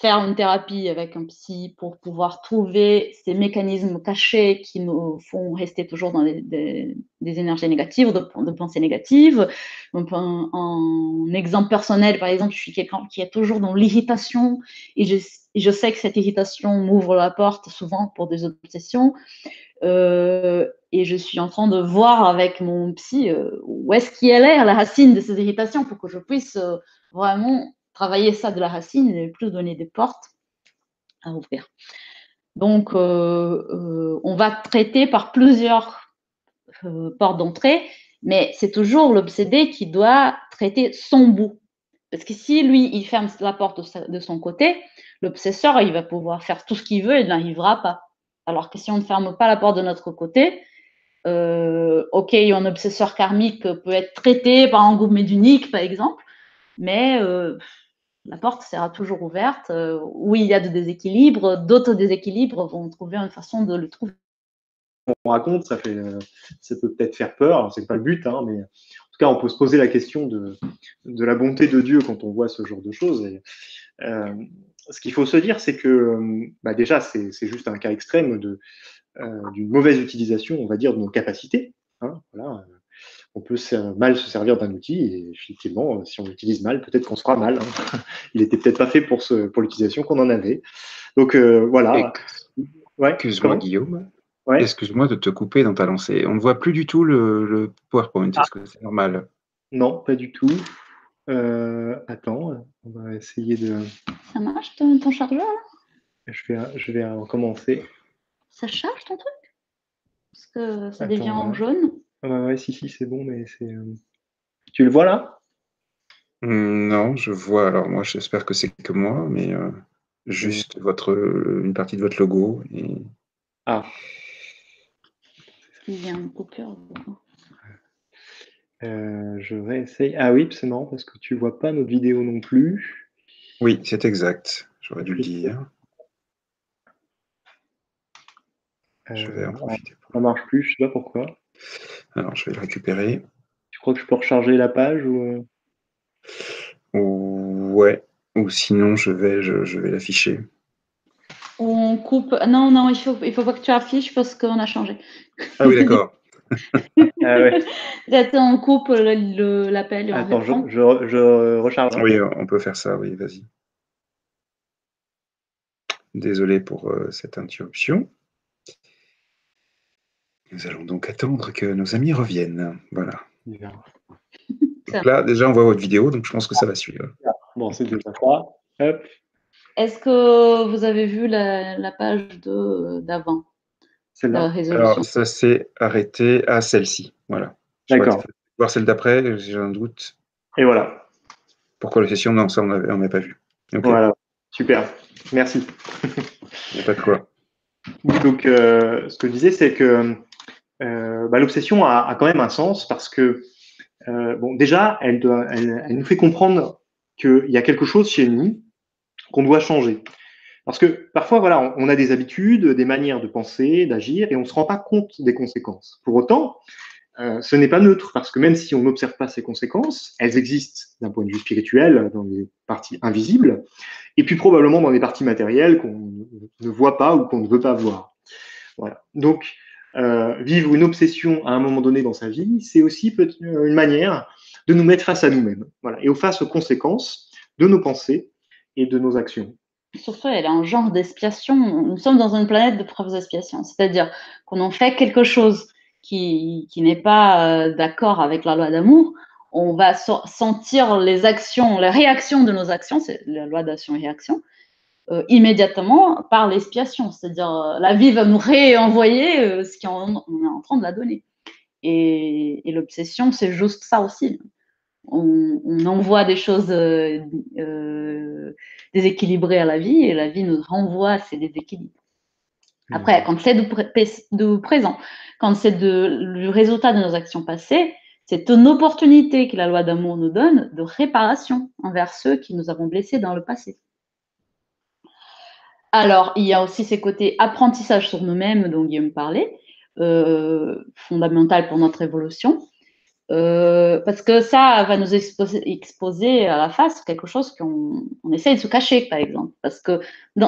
faire une thérapie avec un psy pour pouvoir trouver ces mécanismes cachés qui nous font rester toujours dans des énergies négatives, de pensées négatives. Donc, un exemple personnel, par exemple, je suis quelqu'un qui est toujours dans l'irritation et je sais que cette irritation m'ouvre la porte souvent pour des obsessions. Et je suis en train de voir avec mon psy où est-ce qu'elle est la racine de ces irritations pour que je puisse vraiment travailler ça de la racine et plus donner des portes à ouvrir. Donc, on va traiter par plusieurs portes d'entrée, mais c'est toujours l'obsédé qui doit traiter son bout. Parce que si lui, il ferme la porte de son côté, l'obsesseur, il va pouvoir faire tout ce qu'il veut et il n'arrivera pas. Alors que si on ne ferme pas la porte de notre côté, ok, un obsesseur karmique peut être traité par un groupe médiumnique, par exemple, mais la porte sera toujours ouverte. Où il y a de déséquilibres, d'autres déséquilibres vont trouver une façon de le trouver. On raconte, ça peut peut-être faire peur, c'est pas le but, hein, mais en tout cas, on peut se poser la question de la bonté de Dieu quand on voit ce genre de choses. Et, ce qu'il faut se dire, c'est que déjà, c'est juste un cas extrême d'une mauvaise utilisation, on va dire, de nos capacités. Hein, voilà. On peut mal se servir d'un outil et effectivement, si on l'utilise mal, peut-être qu'on se fera mal. Hein. Il était peut-être pas fait pour l'utilisation qu'on en avait. Donc voilà. Excuse-moi, Guillaume. Ouais. Excuse-moi de te couper dans ta lancée. On ne voit plus du tout le PowerPoint. Est-ce que c'est normal? Non, pas du tout. Attends, on va essayer de. Ça marche ton chargeur là? Je vais recommencer. Ça charge ton truc? Parce que ça devient en jaune. Ouais, si, c'est bon, mais c'est. Tu le vois là? Non, je vois. Alors moi, j'espère que c'est que moi, mais juste une partie de votre logo. Et... Ah. Il y a une coupure. Je réessaye. Ah oui, c'est marrant parce que tu vois pas notre vidéo non plus. Oui, c'est exact. J'aurais dû le dire. Je vais en profiter. Ça marche plus, je sais pas pourquoi. Alors, je vais le récupérer. Tu crois que je peux recharger la page ou... Ouais. Ou sinon, je vais l'afficher. On coupe. Non, il faut pas que tu affiches parce qu'on a changé. Ah oui, d'accord. Ah ouais. On coupe l'appel. Attends, je recharge. Oui, on peut faire ça, oui, vas-y. Désolé pour cette interruption. Nous allons donc attendre que nos amis reviennent. Voilà. Donc là, déjà, on voit votre vidéo, donc je pense que ça va suivre. Bon, c'est déjà ça. Hop. Est-ce que vous avez vu la page d'avant? Celle-là. Alors, ça s'est arrêté à celle-ci. Voilà. D'accord. Voir celle d'après, j'ai un doute. Et voilà. Pourquoi la session? Non, ça, on n'avait pas vu. Okay. Voilà. Super. Merci. Il n'y a pas de quoi. Donc, ce que je disais, c'est que l'obsession a quand même un sens parce que, bon, déjà, elle nous fait comprendre qu'il y a quelque chose chez nous qu'on doit changer. Parce que parfois, voilà, on a des habitudes, des manières de penser, d'agir, et on ne se rend pas compte des conséquences. Pour autant, ce n'est pas neutre, parce que même si on n'observe pas ces conséquences, elles existent d'un point de vue spirituel, dans des parties invisibles, et puis probablement dans des parties matérielles qu'on ne voit pas ou qu'on ne veut pas voir. Voilà. Donc, vivre une obsession à un moment donné dans sa vie, c'est aussi une manière de nous mettre face à nous-mêmes, voilà, et face aux conséquences de nos pensées et de nos actions. Surtout, elle est un genre d'expiation. Nous sommes dans une planète de preuves d'expiation. C'est-à-dire qu'on en fait quelque chose qui n'est pas d'accord avec la loi d'amour, on va sentir les actions, les réactions de nos actions, c'est la loi d'action et réaction, immédiatement par l'expiation. C'est-à-dire la vie va nous réenvoyer ce qu'on est en train de la donner. Et l'obsession, c'est juste ça aussi. On envoie des choses déséquilibrées à la vie et la vie nous renvoie ces déséquilibres. Après, quand c'est du présent, quand c'est du résultat de nos actions passées, c'est une opportunité que la loi d'amour nous donne de réparation envers ceux qui nous avons blessés dans le passé. Alors, il y a aussi ces côtés apprentissage sur nous-mêmes dont Guillaume parlait, fondamental pour notre évolution. Parce que ça va nous exposer à la face quelque chose qu'on essaie de se cacher, par exemple. Parce que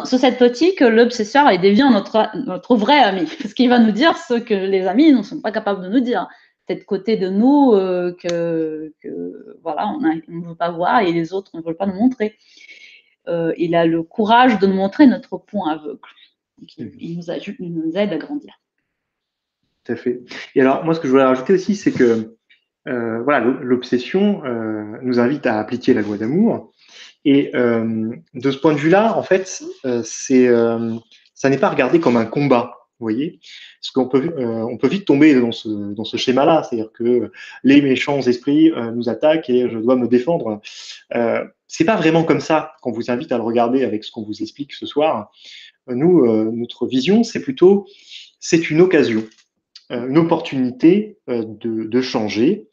sur cette optique, l'obsesseur devient notre vrai ami, parce qu'il va nous dire ce que les amis ne sont pas capables de nous dire. Cette côté de nous que voilà, on ne veut pas voir et les autres ne veulent pas nous montrer. Il a le courage de nous montrer notre point aveugle. Il nous aide à grandir. Tout à fait. Et alors, moi, ce que je voulais rajouter aussi, c'est que voilà, l'obsession nous invite à appliquer la loi d'amour. Et de ce point de vue-là, en fait, ça n'est pas regardé comme un combat. Vous voyez, parce qu'on peut vite tomber dans ce schéma-là, c'est-à-dire que les méchants esprits nous attaquent et je dois me défendre. C'est pas vraiment comme ça qu'on vous invite à le regarder avec ce qu'on vous explique ce soir. Nous, notre vision, c'est une occasion, une opportunité de changer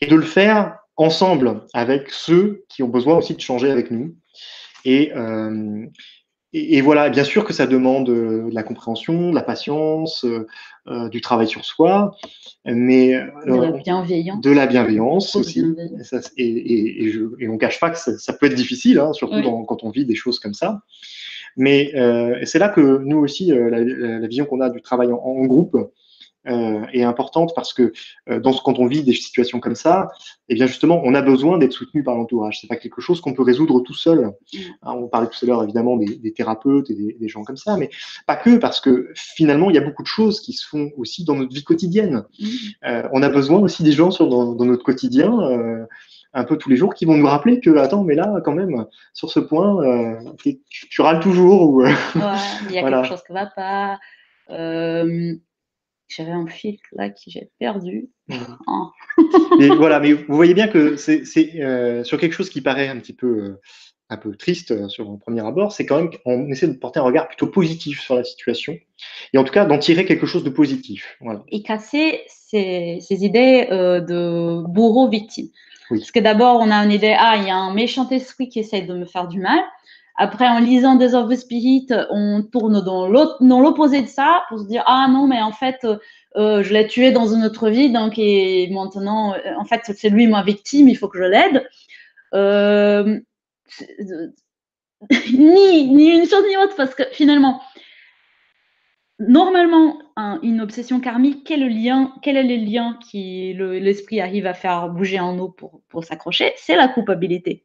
et de le faire ensemble avec ceux qui ont besoin aussi de changer avec nous. Et voilà, bien sûr que ça demande de la compréhension, de la patience, du travail sur soi, mais de la bienveillance aussi. Et on ne cache pas que ça peut être difficile, hein, surtout oui. quand on vit des choses comme ça. Mais c'est là que nous aussi, la vision qu'on a du travail en groupe est importante parce que quand on vit des situations comme ça, eh bien justement, on a besoin d'être soutenu par l'entourage. C'est pas quelque chose qu'on peut résoudre tout seul. Hein, on parlait tout à l'heure évidemment des thérapeutes et des gens comme ça, mais pas que, parce que finalement, il y a beaucoup de choses qui se font aussi dans notre vie quotidienne. On a besoin aussi des gens dans notre quotidien. Un peu tous les jours qui vont nous rappeler que attends, mais là quand même sur ce point tu râles toujours ou ouais, il y a voilà. Quelque chose qui ne va pas. J'avais un fil là que j'ai perdu. Oh. Mais voilà, mais vous voyez bien que c'est sur quelque chose qui paraît un peu triste sur un premier abord, c'est quand même qu'on essaie de porter un regard plutôt positif sur la situation et en tout cas d'en tirer quelque chose de positif. Voilà. Et casser ces idées de bourreau-victime. Oui. Parce que d'abord, on a une idée, il y a un méchant esprit qui essaie de me faire du mal. Après, en lisant des œuvres spirites, on tourne dans l'opposé de ça pour se dire, non, mais en fait, je l'ai tué dans une autre vie, donc et maintenant, en fait, c'est lui ma victime, il faut que je l'aide. Ni une chose ni autre, parce que finalement, normalement, une obsession karmique, quel est le lien qui l'esprit arrive à faire bouger en nous pour s'accrocher? C'est la culpabilité.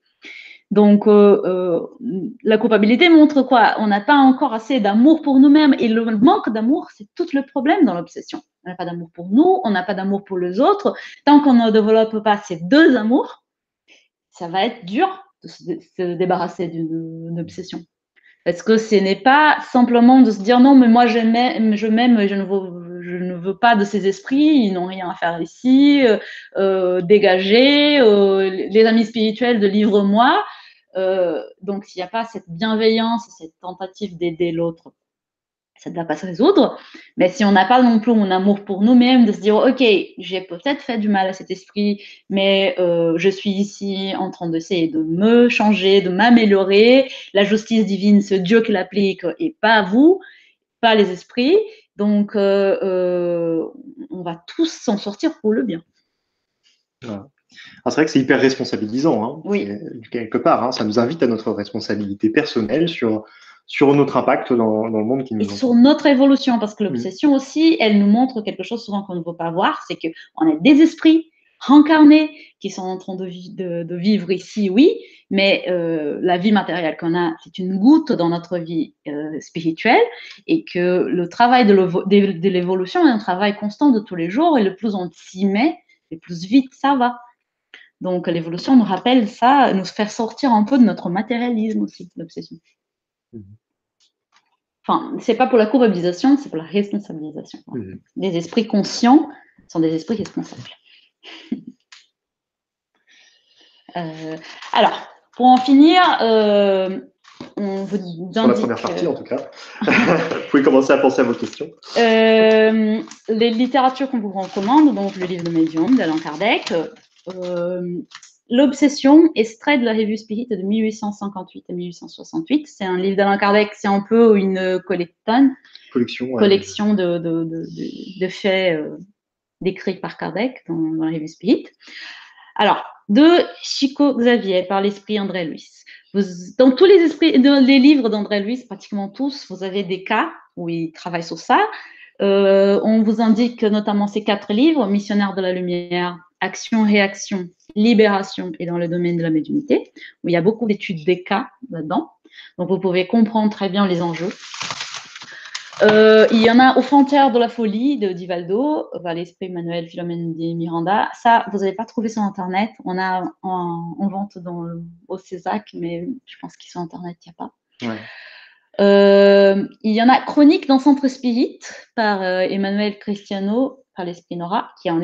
Donc, la culpabilité montre quoi? On n'a pas encore assez d'amour pour nous-mêmes. Et le manque d'amour, c'est tout le problème dans l'obsession. On n'a pas d'amour pour nous, on n'a pas d'amour pour les autres. Tant qu'on ne développe pas ces deux amours, ça va être dur de se débarrasser d'une obsession. Parce que ce n'est pas simplement de se dire non, mais moi je m'aime, je ne veux pas de ces esprits, ils n'ont rien à faire ici, dégagez, les amis spirituels de livre-moi. Donc s'il n'y a pas cette bienveillance, cette tentative d'aider l'autre ça ne va pas se résoudre. Mais si on n'a pas non plus un amour pour nous-mêmes, de se dire, OK, j'ai peut-être fait du mal à cet esprit, mais je suis ici en train d'essayer de me changer, de m'améliorer. La justice divine, c'est Dieu qui l'applique et pas vous, pas les esprits. Donc, on va tous s'en sortir pour le bien. Voilà. C'est vrai que c'est hyper responsabilisant, hein. Oui. Quelque part, hein, ça nous invite à notre responsabilité personnelle sur notre impact dans le monde qui nous Et entoure. sur notre évolution, parce que l'obsession aussi, elle nous montre quelque chose souvent qu'on ne veut pas voir, c'est qu'on a des esprits incarnés qui sont en train de vivre ici, oui, mais la vie matérielle qu'on a, c'est une goutte dans notre vie spirituelle, et que le travail de l'évolution est un travail constant de tous les jours, et le plus on s'y met, le plus vite ça va. Donc l'évolution nous rappelle ça, nous fait sortir un peu de notre matérialisme aussi, l'obsession. Enfin, c'est pas pour la culpabilisation, c'est pour la responsabilisation. Les esprits conscients sont des esprits responsables. Alors, pour en finir, on vous indique... Sur la première partie, en tout cas. Vous pouvez commencer à penser à vos questions. Les littératures qu'on vous recommande, donc le livre de Médium d'Alain Kardec, L'Obsession, extrait de la revue Spirit de 1858 à 1868. C'est un livre d'Alain Kardec, c'est un peu une collection de faits décrits par Kardec dans la revue Spirit. Alors, de Chico Xavier par l'esprit André Luis. Dans tous les livres d'André Luis, pratiquement tous, vous avez des cas où il travaille sur ça. On vous indique notamment ces 4 livres, Missionnaire de la Lumière, Action, Réaction, Libération et dans le domaine de la médiumnité, où il y a beaucoup d'études des cas là-dedans. Donc, vous pouvez comprendre très bien les enjeux. Il y en a Aux frontières de la folie de Divaldo, l'esprit Manuel Philomène de Miranda. Ça, vous n'allez pas trouver sur Internet. On a en vente au Césac, mais je pense qu'ils sont Internet, il n'y a pas. Ouais. Il y en a Chronique d'un centre spirit par Emmanuel Cristiano, par l'esprit Nora, qui est un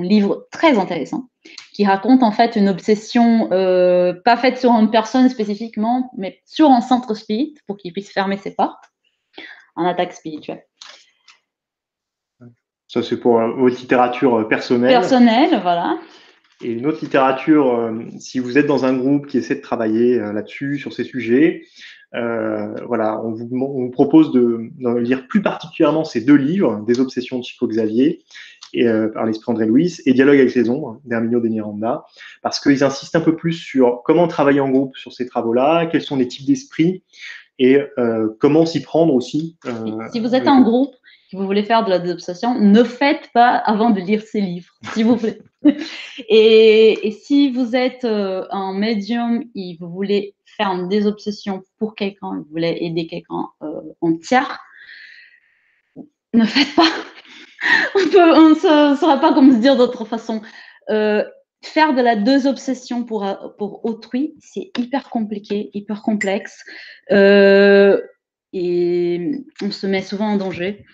livre très intéressant, qui raconte en fait une obsession pas faite sur une personne spécifiquement, mais sur un centre spirit pour qu'il puisse fermer ses portes. En attaque spirituelle. Ça, c'est pour votre littérature personnelle. Personnelle, voilà. Et une autre littérature, si vous êtes dans un groupe qui essaie de travailler là-dessus, sur ces sujets, voilà, on vous propose de lire plus particulièrement ces 2 livres, Des obsessions de Chico Xavier, par l'esprit André Louis, et Dialogue avec les ombres, d'Herminio de Miranda, parce qu'ils insistent un peu plus sur comment travailler en groupe sur ces travaux-là, quels sont les types d'esprits, et comment s'y prendre aussi. Si vous êtes en groupe, si vous voulez faire de la désobsession, ne faites pas avant de lire ces livres, s'il vous plaît. Et si vous êtes un médium et vous voulez faire une désobsession pour quelqu'un, vous voulez aider quelqu'un en tiers, ne faites pas. On ne saura pas comment se dire d'autre façon. Faire de la désobsession pour autrui, c'est hyper compliqué, hyper complexe. Et on se met souvent en danger.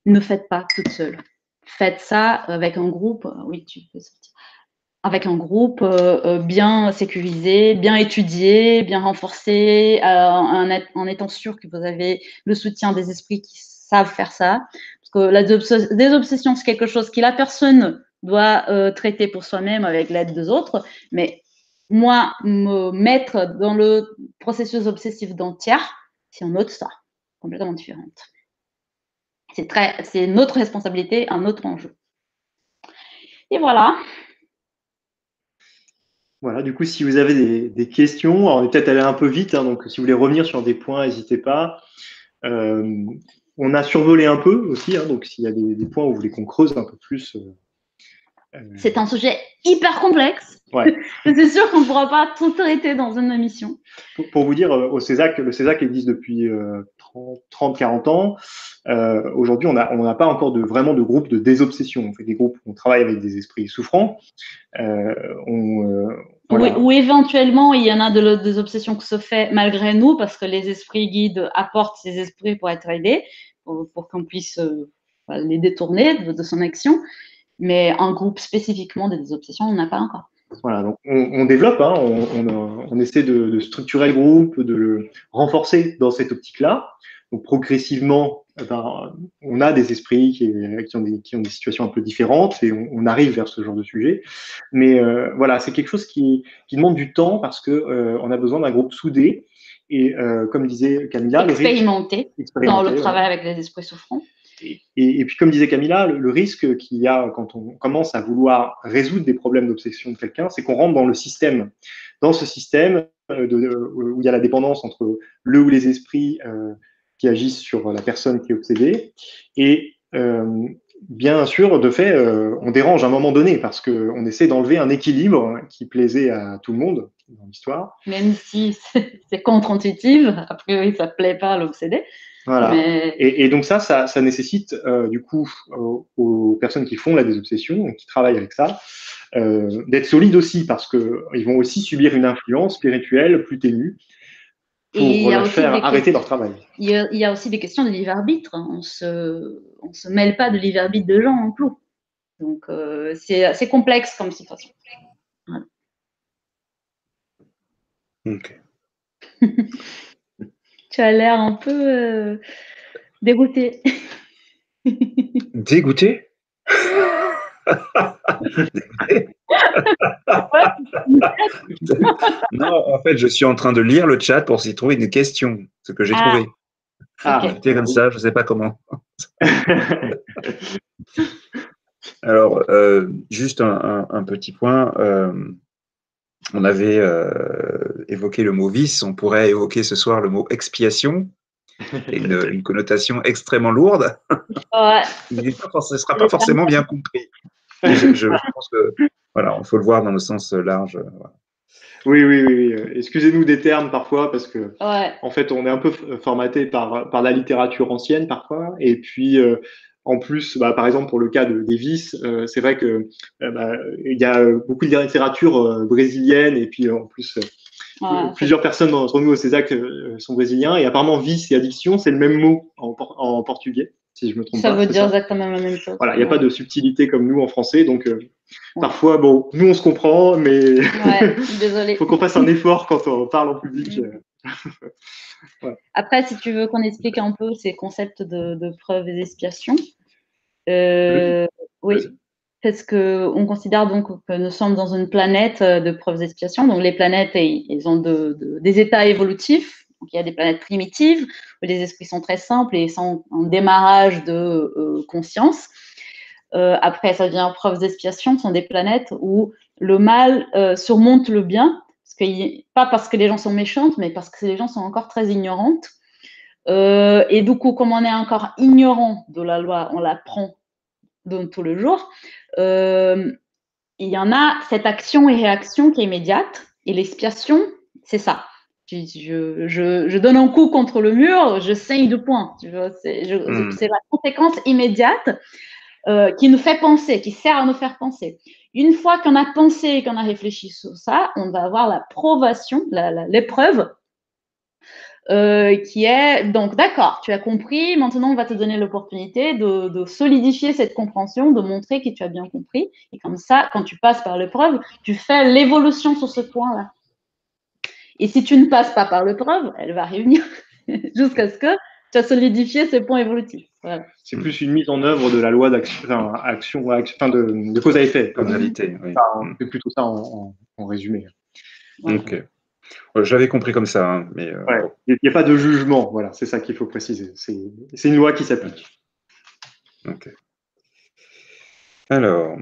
Ne faites pas toute seule. Faites ça avec un groupe. Oui, tu peux sortir. Avec un groupe bien sécurisé, bien étudié, bien renforcé, en étant sûr que vous avez le soutien des esprits qui savent faire ça. Parce que la désobsession, c'est quelque chose que la personne doit traiter pour soi-même avec l'aide des autres. Mais moi, me mettre dans le processus obsessif d'un tiers, c'est une autre histoire, complètement différente. C'est notre responsabilité, un autre enjeu. Et voilà. Voilà, du coup, si vous avez des questions, alors on est peut-être allé un peu vite, hein, donc si vous voulez revenir sur des points, n'hésitez pas. On a survolé un peu aussi, hein, donc s'il y a des points où vous voulez qu'on creuse un peu plus. C'est un sujet hyper complexe. Ouais. C'est sûr qu'on ne pourra pas tout traiter dans une émission. Pour vous dire, au Césac, le Césac existe depuis 30-40 ans. Aujourd'hui, on n'a pas encore vraiment de groupe de désobsession. On fait des groupes où on travaille avec des esprits souffrants. Voilà. Ou éventuellement, il y en a des obsessions qui se fait malgré nous parce que les esprits guides apportent ces esprits pour être aidés, pour qu'on puisse les détourner de son action. Mais un groupe spécifiquement de désobsession, on n'a pas encore. Voilà, donc on développe, hein, on essaie de structurer le groupe, de le renforcer dans cette optique-là. Donc progressivement, on a des esprits qui ont des situations un peu différentes et on arrive vers ce genre de sujet. Mais voilà, c'est quelque chose qui demande du temps parce que on a besoin d'un groupe soudé. Et comme disait Camilla, expérimenté dans le travail avec les esprits souffrants. Et puis, comme disait Camilla, le risque qu'il y a quand on commence à vouloir résoudre des problèmes d'obsession de quelqu'un, c'est qu'on rentre dans le système. Dans ce système où il y a la dépendance entre le ou les esprits qui agissent sur la personne qui est obsédée. Et bien sûr, de fait, on dérange à un moment donné parce qu'on essaie d'enlever un équilibre qui plaisait à tout le monde dans l'histoire. Même si c'est contre-intuitif, a priori, ça ne plaît pas à l'obsédé. Voilà. Mais... Et donc ça nécessite du coup aux personnes qui font la désobsession, qui travaillent avec ça, d'être solides aussi parce qu'ils vont aussi subir une influence spirituelle plus ténue pour leur faire arrêter leur travail. Il y a aussi des questions de libre-arbitre. On ne se mêle pas de libre-arbitre de gens en clos. Donc c'est assez complexe comme situation. Voilà. Ok. Tu as l'air un peu dégoûté. Dégoûté? Dégoûté? Non, en fait, je suis en train de lire le chat pour s'y trouver une question, ce que j'ai trouvé. C'était comme ça, je ne sais pas comment. Alors, juste un petit point. On avait évoqué le mot vice, on pourrait évoquer ce soir le mot expiation, et une connotation extrêmement lourde. Ouais. Ce ne sera pas forcément bien compris. Je pense que voilà, il faut le voir dans le sens large. Voilà. Oui. Excusez-nous des termes parfois parce que en fait on est un peu formaté par la littérature ancienne parfois et puis en plus par exemple pour le cas des vices c'est vrai que il y a beaucoup de littérature brésilienne et puis en plus plusieurs personnes d'entre nous au CESAC sont brésiliens et apparemment vice et addiction c'est le même mot en portugais si je me trompe pas. Ça veut dire exactement la même chose. Voilà, il n'y a pas de subtilité comme nous en français, donc parfois, bon, nous on se comprend, mais désolé. Il faut qu'on fasse un effort quand on parle en public. Ouais. Après, si tu veux qu'on explique un peu ces concepts de preuve et d'expiation, oui, parce qu'on considère donc que nous sommes dans une planète de preuves d'expiation. Donc les planètes, elles ont des états évolutifs. Donc, il y a des planètes primitives où les esprits sont très simples et sont en démarrage de conscience. Après, ça devient preuves d'expiation. Ce sont des planètes où le mal surmonte le bien. Pas parce que les gens sont méchants, mais parce que les gens sont encore très ignorantes. Et du coup, comme on est encore ignorant de la loi, on l'apprend tout le jour. Il y en a cette action et réaction qui est immédiate. Et l'expiation, c'est ça. Je donne un coup contre le mur, je saigne de poing. C'est la conséquence immédiate qui nous fait penser, qui sert à nous faire penser. Une fois qu'on a pensé et qu'on a réfléchi sur ça, on va avoir la provation, l'épreuve, qui est, donc d'accord, tu as compris, maintenant on va te donner l'opportunité de solidifier cette compréhension, de montrer que tu as bien compris. Et comme ça, quand tu passes par l'épreuve, tu fais l'évolution sur ce point-là. Et si tu ne passes pas par l'épreuve, elle va revenir jusqu'à ce que tu as solidifié ce point évolutif. Voilà. C'est plus une mise en œuvre de la loi d'action, de cause à effet. Causalité, oui. C'est plutôt ça en résumé. Ouais. Ok. J'avais compris comme ça, hein, mais il n'y a pas de jugement. Voilà, c'est ça qu'il faut préciser. C'est une loi qui s'applique. Ok. Alors,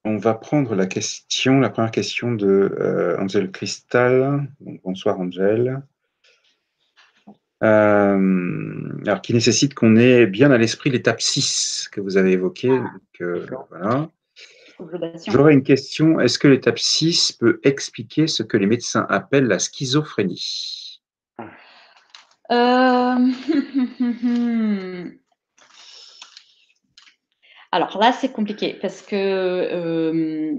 on va prendre la première question de Angel Cristal. Donc, bonsoir Angel. Alors, qui nécessite qu'on ait bien à l'esprit l'étape 6 que vous avez évoquée. Voilà. J'aurais une question. Est-ce que l'étape 6 peut expliquer ce que les médecins appellent la schizophrénie? Alors là, c'est compliqué parce que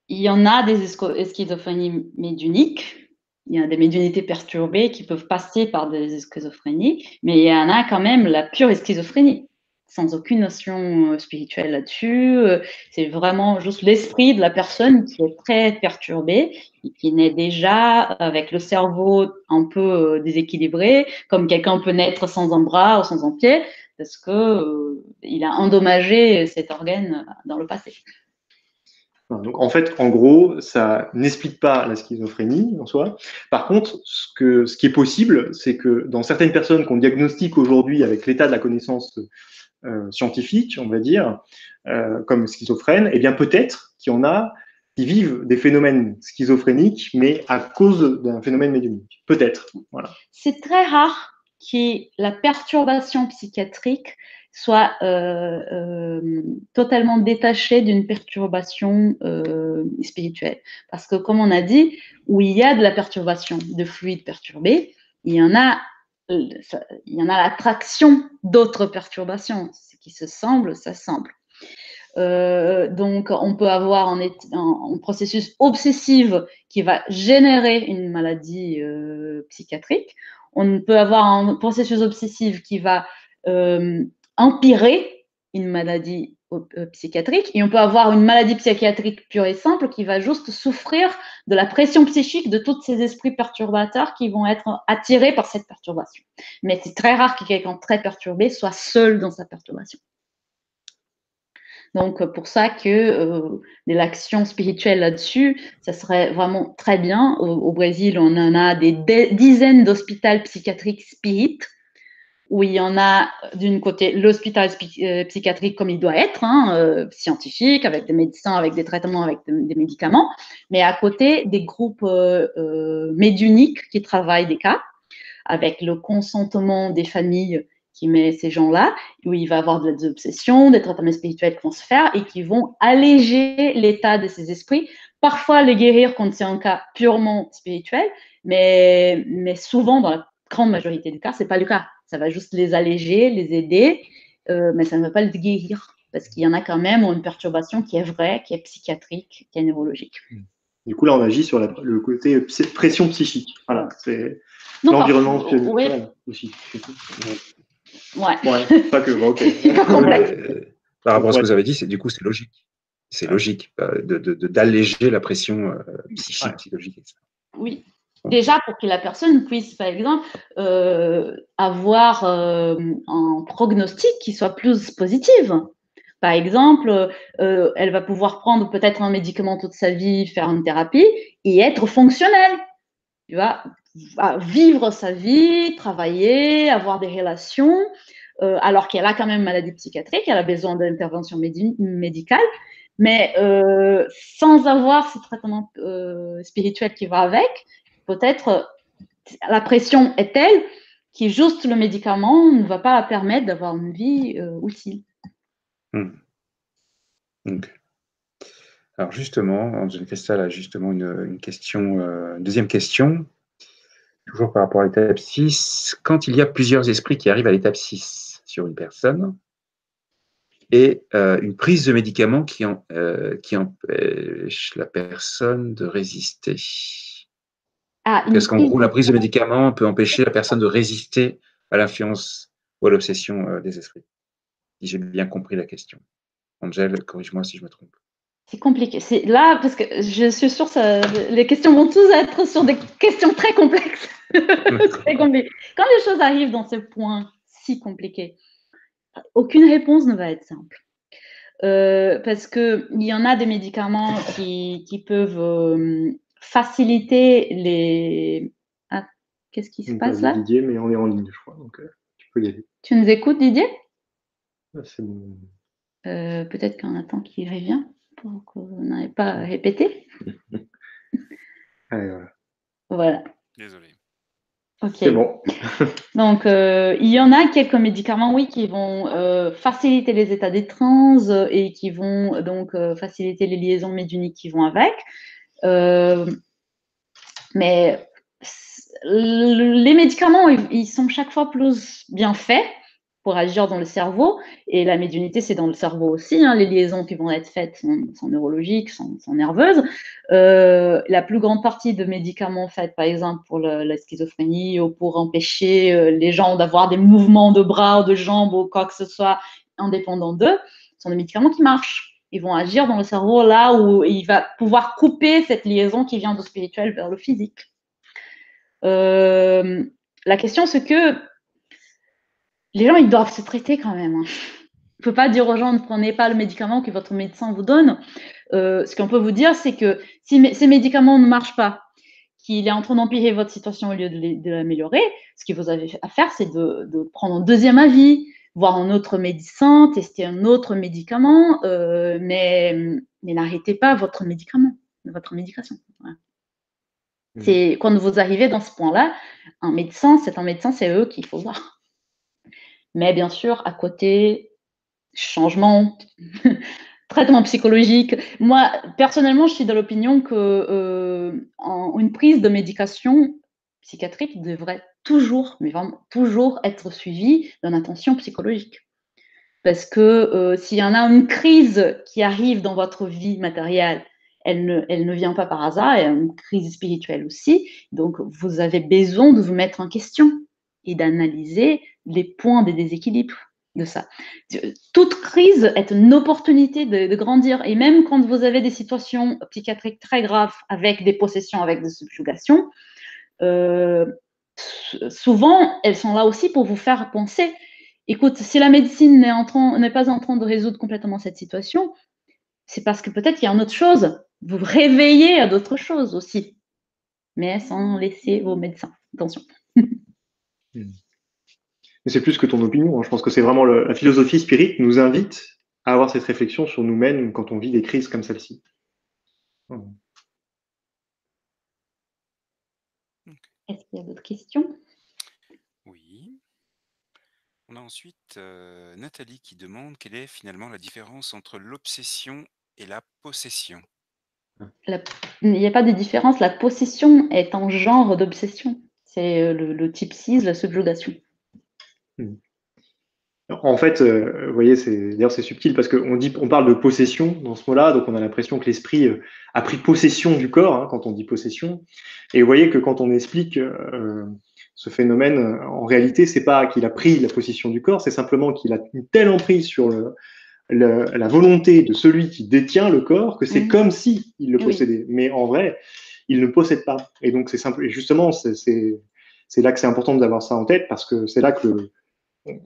il y en a des schizophrénies médiumniques. Il y a des médiumnités perturbées qui peuvent passer par des schizophrénies, mais il y en a quand même la pure schizophrénie. sans aucune notion spirituelle là-dessus. C'est vraiment juste l'esprit de la personne qui est très perturbé, et qui naît déjà avec le cerveau un peu déséquilibré, comme quelqu'un peut naître sans un bras ou sans un pied, parce que il a endommagé cet organe dans le passé. Donc, en fait, en gros, ça n'explique pas la schizophrénie en soi. Par contre, ce qui est possible, c'est que dans certaines personnes qu'on diagnostique aujourd'hui avec l'état de la connaissance scientifique, on va dire, comme schizophrènes, eh bien peut-être qu'il y en a qui vivent des phénomènes schizophréniques, mais à cause d'un phénomène médiumnique. Peut-être. Voilà. C'est très rare que la perturbation psychiatrique soit totalement détachée d'une perturbation spirituelle. Parce que, comme on a dit, où il y a de la perturbation de fluides perturbés, il y en a l'attraction d'autres perturbations. Ce qui se semble, ça semble. Donc, on peut avoir un processus obsessif qui va générer une maladie psychiatrique. On peut avoir un processus obsessif qui va empirer une maladie psychiatrique, et on peut avoir une maladie psychiatrique pure et simple qui va juste souffrir de la pression psychique de tous ces esprits perturbateurs qui vont être attirés par cette perturbation. Mais c'est très rare que quelqu'un très perturbé soit seul dans sa perturbation. Donc, pour ça que de l'action spirituelle là-dessus, ça serait vraiment très bien. Au Brésil, on en a des dizaines d'hôpitaux psychiatriques spirit, où il y en a d'un côté l'hôpital psychiatrique comme il doit être, scientifique, avec des médecins, avec des traitements, avec des médicaments, mais à côté des groupes médiumniques qui travaillent des cas, avec le consentement des familles qui met ces gens-là, où il va y avoir des obsessions, des traitements spirituels qui vont se faire et qui vont alléger l'état de ces esprits, parfois les guérir quand c'est un cas purement spirituel, mais souvent, dans la grande majorité des cas, ce n'est pas le cas. Ça va juste les alléger, les aider, mais ça ne va pas les guérir, parce qu'il y en a quand même une perturbation qui est vraie, qui est psychiatrique, qui est neurologique. Du coup, là, on agit sur le côté pression psychique. Voilà, c'est l'environnement spirituel aussi. Ouais. Pas que, ok. Par rapport à ce que vous avez dit, du coup, c'est logique. C'est logique d'alléger la pression psychique, psychologique, etc. Oui. Déjà, pour que la personne puisse, par exemple, avoir un prognostic qui soit plus positif. Par exemple, elle va pouvoir prendre peut-être un médicament toute sa vie, faire une thérapie et être fonctionnelle. Tu vois, vivre sa vie, travailler, avoir des relations, alors qu'elle a quand même une maladie psychiatrique, elle a besoin d'intervention médicale, mais sans avoir ce traitement spirituel qui va avec, peut-être la pression est telle que juste le médicament ne va pas la permettre d'avoir une vie utile. Donc, alors justement, Angèle Cristal a justement une question, une deuxième question, toujours par rapport à l'étape 6. Quand il y a plusieurs esprits qui arrivent à l'étape 6 sur une personne, et une prise de médicaments qui empêche la personne de résister. Parce qu'en gros, la prise de médicaments peut empêcher la personne de résister à l'influence ou à l'obsession des esprits. Si j'ai bien compris la question. Angèle, corrige-moi si je me trompe. C'est compliqué. C'est là, parce que je suis sûre que les questions vont tous être sur des questions très complexes. Très compliquées. Quand les choses arrivent dans ce point si compliqué, aucune réponse ne va être simple. Parce qu'il y en a des médicaments qui peuvent faciliter les... Ah, qu'est-ce qui se passe là? Didier, mais on est en ligne, je crois, donc tu peux y aller. Tu nous écoutes, Didier? C'est bon. Peut-être qu'on attend qu'il revienne pour qu'on n'aille pas répéter. Allez, voilà. Voilà. Désolé. Ok. C'est bon. Donc, il y en a quelques médicaments, oui, qui vont faciliter les états des trans et qui vont donc faciliter les liaisons médiumniques qui vont avec. Mais les médicaments, ils sont chaque fois plus bien faits pour agir dans le cerveau. Et la médiumnité, c'est dans le cerveau aussi. Les liaisons qui vont être faites sont neurologiques, sont nerveuses. La plus grande partie de médicaments faits, par exemple, pour la schizophrénie ou pour empêcher les gens d'avoir des mouvements de bras ou de jambes ou quoi que ce soit, indépendants d'eux, sont des médicaments qui marchent. Ils vont agir dans le cerveau là où il va pouvoir couper cette liaison qui vient du spirituel vers le physique. La question, c'est que les gens, ils doivent se traiter quand même. Hein. On ne peut pas dire aux gens, ne prenez pas le médicament que votre médecin vous donne. Ce qu'on peut vous dire, c'est que si ces médicaments ne marchent pas, qu'il est en train d'empirer votre situation au lieu de l'améliorer, ce que vous avez à faire, c'est de prendre un deuxième avis, voir un autre médecin, tester un autre médicament, mais n'arrêtez pas votre médicament, votre médication. Voilà. C'est quand vous arrivez dans ce point-là, un médecin, c'est eux qu'il faut voir. Mais bien sûr, à côté, changement, traitement psychologique. Moi, personnellement, je suis de l'opinion que une prise de médication psychiatrique devrait toujours, mais vraiment toujours être suivie d'une attention psychologique. Parce que s'il y en a une crise qui arrive dans votre vie matérielle, elle ne vient pas par hasard, elle est une crise spirituelle aussi. Donc, vous avez besoin de vous mettre en question et d'analyser les points de déséquilibre de ça. Toute crise est une opportunité de grandir. Et même quand vous avez des situations psychiatriques très graves avec des possessions, avec des subjugations, souvent, elles sont là aussi pour vous faire penser. Écoute, si la médecine n'est pas en train de résoudre complètement cette situation, c'est parce que peut-être qu'il y a une autre chose. Vous réveillez à d'autres choses aussi, mais sans laisser vos médecins. Attention. Mais c'est plus que ton opinion. Hein. Je pense que c'est vraiment la philosophie spirit nous invite à avoir cette réflexion sur nous-mêmes quand on vit des crises comme celle-ci. Est-ce qu'il y a d'autres questions? Oui. On a ensuite Nathalie qui demande quelle est finalement la différence entre l'obsession et la possession. Il n'y a pas de différence. La possession est un genre d'obsession. C'est le type 6, la subjugation. En fait, vous voyez, d'ailleurs c'est subtil parce qu'on parle de possession dans ce mot-là, donc on a l'impression que l'esprit a pris possession du corps hein, quand on dit possession. Et vous voyez que quand on explique ce phénomène, en réalité, c'est pas qu'il a pris la possession du corps, c'est simplement qu'il a une telle emprise sur la volonté de celui qui détient le corps que c'est comme si il le possédait. Oui. Mais en vrai, il ne possède pas. Et donc c'est simple. Et justement, c'est là que c'est important d'avoir ça en tête parce que c'est là que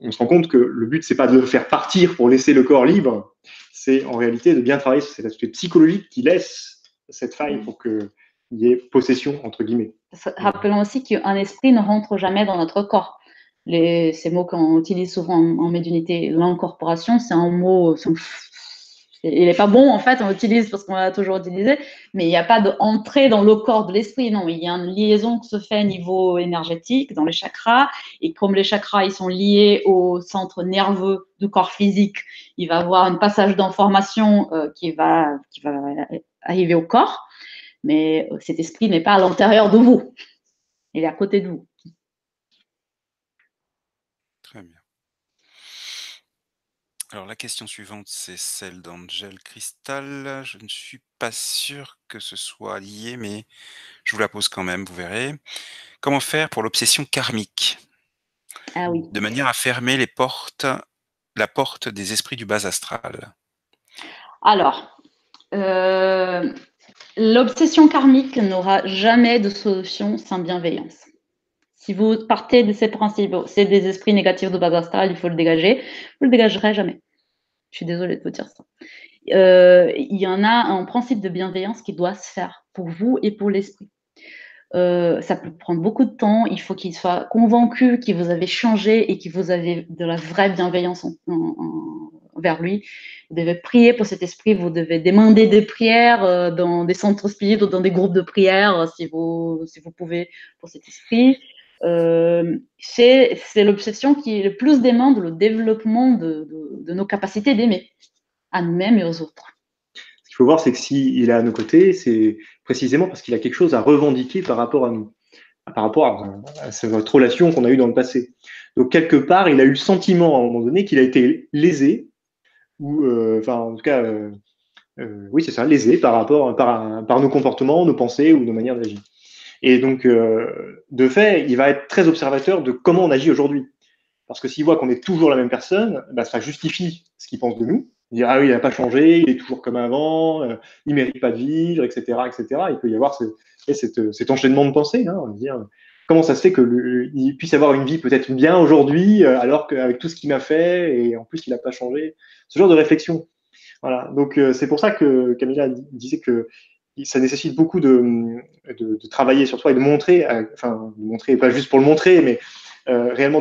on se rend compte que le but, c'est pas de le faire partir pour laisser le corps libre, c'est en réalité de bien travailler sur cet aspect psychologique qui laisse cette faille pour qu'il y ait possession, entre guillemets. Rappelons aussi qu'un esprit ne rentre jamais dans notre corps. Ces mots qu'on utilise souvent en médiumnité, l'incorporation, c'est un mot, il n'est pas bon en fait, on l'utilise parce qu'on l'a toujours utilisé, mais il n'y a pas d'entrée dans le corps de l'esprit, non, il y a une liaison qui se fait au niveau énergétique dans les chakras, et comme les chakras ils sont liés au centre nerveux du corps physique, il va y avoir un passage d'information qui va arriver au corps, mais cet esprit n'est pas à l'intérieur de vous, il est à côté de vous. Très bien. Alors la question suivante, c'est celle d'Angel Crystal. Je ne suis pas sûr que ce soit lié, mais je vous la pose quand même, vous verrez. Comment faire pour l'obsession karmique? Ah oui. De manière à fermer la porte des esprits du bas astral. Alors, l'obsession karmique n'aura jamais de solution sans bienveillance. Si vous partez de ces principes, c'est des esprits négatifs de bas astral, il faut le dégager. Vous ne le dégagerez jamais. Je suis désolée de vous dire ça. Il y en a un principe de bienveillance qui doit se faire pour vous et pour l'esprit. Ça peut prendre beaucoup de temps. Il faut qu'il soit convaincu que vous avez changé et que vous avez de la vraie bienveillance vers lui. Vous devez prier pour cet esprit. Vous devez demander des prières dans des centres spirituels ou dans des groupes de prières si vous pouvez pour cet esprit. C'est l'obsession qui le plus demande le développement de nos capacités d'aimer à nous-mêmes et aux autres. Ce qu'il faut voir, c'est que s'il est à nos côtés, c'est précisément parce qu'il a quelque chose à revendiquer par rapport à nous, par rapport à cette relation qu'on a eue dans le passé. Donc, quelque part, il a eu le sentiment à un moment donné qu'il a été lésé, ou, en tout cas, oui, c'est ça, lésé par nos comportements, nos pensées ou nos manières d'agir. Et donc, de fait, il va être très observateur de comment on agit aujourd'hui. Parce que s'ils voient qu'on est toujours la même personne, bah, ça justifie ce qu'ils pensent de nous. Dire, ah oui, il n'a pas changé, il est toujours comme avant, il ne mérite pas de vivre, etc., etc. Il peut y avoir cet enchaînement de pensée, hein, dire, comment ça se fait qu'il puisse avoir une vie peut-être bien aujourd'hui, alors qu'avec tout ce qu'il m'a fait, et en plus, il n'a pas changé. Ce genre de réflexion. Voilà. Donc, c'est pour ça que Camilla disait que ça nécessite beaucoup de travailler sur soi et de montrer, pas juste pour le montrer, mais réellement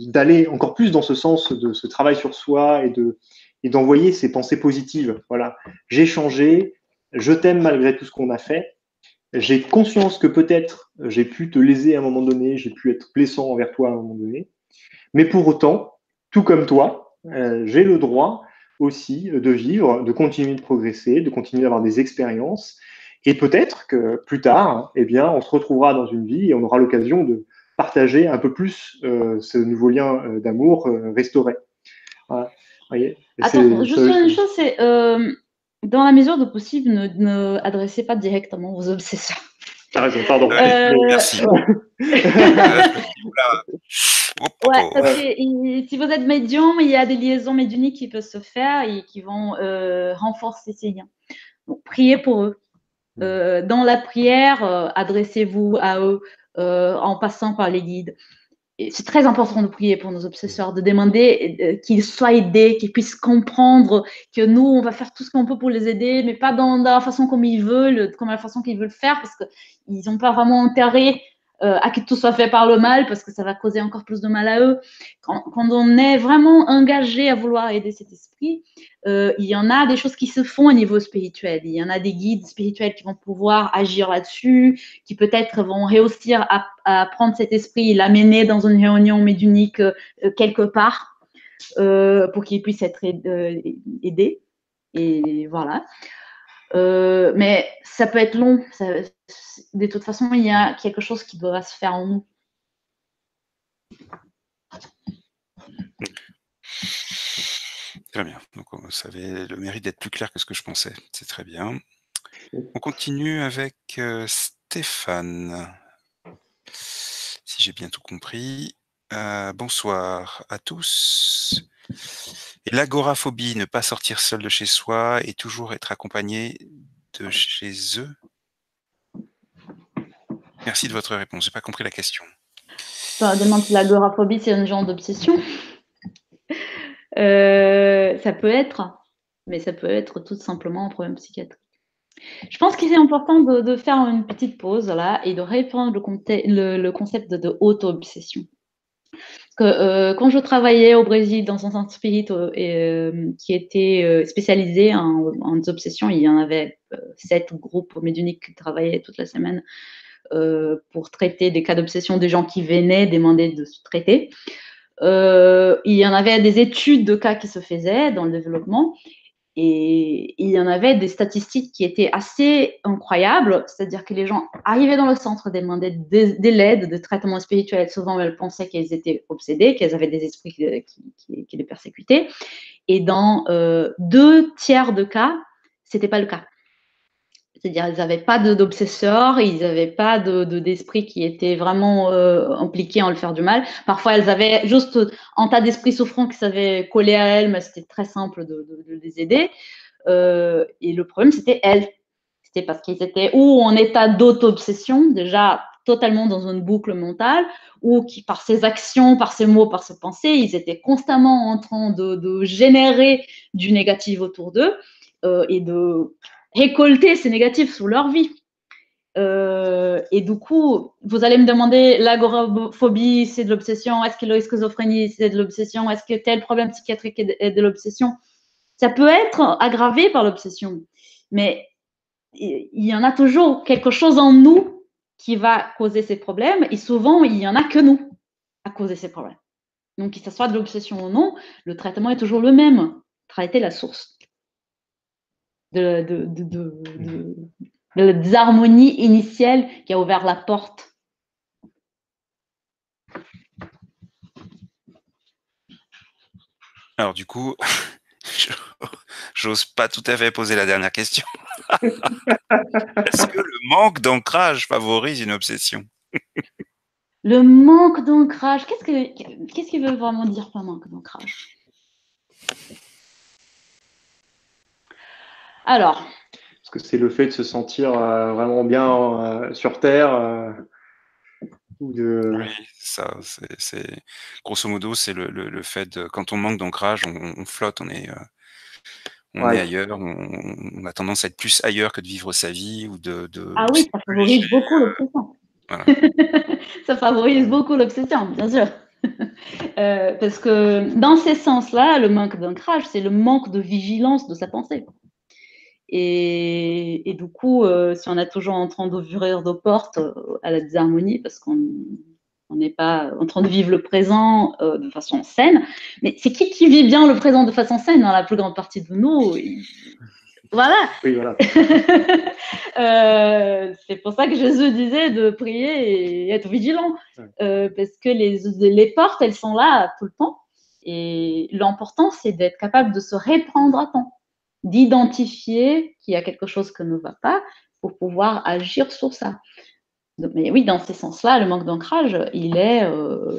d'aller encore plus dans ce sens de ce travail sur soi et d'envoyer ces pensées positives. Voilà, j'ai changé, je t'aime malgré tout ce qu'on a fait. J'ai conscience que peut-être j'ai pu te léser à un moment donné, j'ai pu être blessant envers toi à un moment donné, mais pour autant, tout comme toi, j'ai le droit aussi de vivre, de continuer de progresser, de continuer d'avoir des expériences. Et peut-être que plus tard, eh bien, on se retrouvera dans une vie et on aura l'occasion de partager un peu plus ce nouveau lien d'amour restauré. Voilà. Voyez. Attends, juste une chose, c'est dans la mesure du possible, ne adressez pas directement aux obsesseurs. T'as raison, pardon. Merci. Ouais, parce que si vous êtes médium, il y a des liaisons médiumniques qui peuvent se faire et qui vont renforcer ces liens. Donc, priez pour eux. Dans la prière, adressez-vous à eux en passant par les guides. Et c'est très important de prier pour nos obsesseurs, de demander qu'ils soient aidés, qu'ils puissent comprendre que nous, on va faire tout ce qu'on peut pour les aider, mais pas dans la façon comme ils veulent, comme la façon qu'ils veulent faire, parce qu'ils n'ont pas vraiment intérêt à que tout soit fait par le mal, parce que ça va causer encore plus de mal à eux. Quand on est vraiment engagé à vouloir aider cet esprit, il y en a des choses qui se font au niveau spirituel. Il y en a des guides spirituels qui vont pouvoir agir là-dessus, qui peut-être vont réussir à prendre cet esprit et l'amener dans une réunion médiumnique quelque part pour qu'il puisse être aidé. Et voilà. Mais ça peut être long. De toute façon, il y a quelque chose qui doit se faire en nous. Très bien. Donc, ça avait le mérite d'être plus clair que ce que je pensais. C'est très bien. On continue avec Stéphane. Si j'ai bien tout compris. Bonsoir à tous. Et l'agoraphobie, ne pas sortir seul de chez soi et toujours être accompagné de chez eux. Merci de votre réponse. J'ai pas compris la question. Ça demande si l'agoraphobie, c'est un genre d'obsession. Ça peut être, mais ça peut être tout simplement un problème psychiatrique. Je pense qu'il est important de faire une petite pause là et de reprendre le concept de auto-obsession. Quand je travaillais au Brésil dans un centre spirit qui était spécialisé en obsessions, il y en avait 7 groupes médiumniques qui travaillaient toute la semaine pour traiter des cas d'obsession des gens qui venaient demander de se traiter. Il y en avait des études de cas qui se faisaient dans le développement et il y en avait des statistiques qui étaient assez incroyables, c'est-à-dire que les gens arrivaient dans le centre, demandaient de l'aide, de traitement spirituel. Souvent, elles pensaient qu'elles étaient obsédées, qu'elles avaient des esprits qui les persécutaient. Et dans 2 tiers de cas, ce n'était pas le cas. C'est-à-dire, ils n'avaient pas d'obsesseurs, ils n'avaient pas d'esprit qui était vraiment impliqué en le faire du mal. Parfois, elles avaient juste un tas d'esprits souffrants qui savaient coller à elles, mais c'était très simple de les aider. Et le problème, c'était elles. C'était parce qu'ils étaient ou en état d'auto-obsession, déjà totalement dans une boucle mentale, ou qui, par ses actions, par ses mots, par ses pensées, ils étaient constamment en train de générer du négatif autour d'eux et de récolter ces négatifs sur leur vie. Et du coup, vous allez me demander, l'agoraphobie, c'est de l'obsession, est-ce que la schizophrénie, c'est de l'obsession, est-ce que tel problème psychiatrique est de l'obsession? Ça peut être aggravé par l'obsession, mais il y en a toujours quelque chose en nous qui va causer ces problèmes, et souvent, il n'y en a que nous à causer ces problèmes. Donc, que ce soit de l'obsession ou non, le traitement est toujours le même, traiter la source de la dysharmonie initiale qui a ouvert la porte. Alors du coup, j'ose pas tout à fait poser la dernière question. Est-ce que le manque d'ancrage favorise une obsession? Le manque d'ancrage, qu'est-ce qu'il veut vraiment dire par manque d'ancrage? Alors. Est-ce que c'est le fait de se sentir vraiment bien sur Terre ou de... Oui, ça, c'est grosso modo, c'est le fait de, quand on manque d'ancrage, on flotte, on est ailleurs, on a tendance à être plus ailleurs que de vivre sa vie ou de Ah oui, ça favorise beaucoup l'obsession. Voilà. Ça favorise beaucoup l'obsession, bien sûr. Parce que dans ces sens-là, le manque d'ancrage, c'est le manque de vigilance de sa pensée. Et du coup, si on est toujours en train d'ouvrir nos portes à la désharmonie, parce qu'on n'est pas en train de vivre le présent de façon saine, mais c'est qui vit bien le présent de façon saine dans la plus grande partie de nous? Voilà. Oui, voilà. C'est pour ça que Jésus disait de prier et être vigilant, parce que les portes, elles sont là tout le temps. Et l'important, c'est d'être capable de se répandre à temps, d'identifier qu'il y a quelque chose qui ne va pas pour pouvoir agir sur ça. Donc, mais oui, dans ces sens-là, le manque d'ancrage, il est,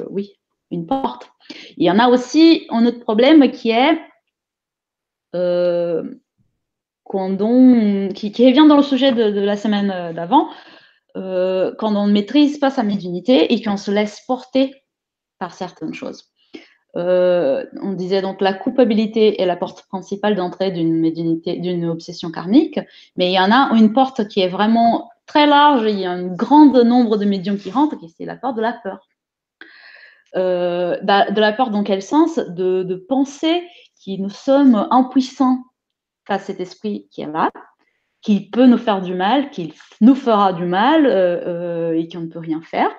oui, une porte. Il y en a aussi un autre problème qui est qui revient dans le sujet de la semaine d'avant, quand on ne maîtrise pas sa médiumnité et qu'on se laisse porter par certaines choses. On disait donc la culpabilité est la porte principale d'entrée d'une médiumnité, d'une obsession karmique, mais il y en a une porte qui est vraiment très large, il y a un grand nombre de médiums qui rentrent, et c'est la porte de la peur. De la peur dans quel sens? De penser que nous sommes impuissants face à cet esprit qui est là, qu'il peut nous faire du mal, qu'il nous fera du mal et qu'on ne peut rien faire.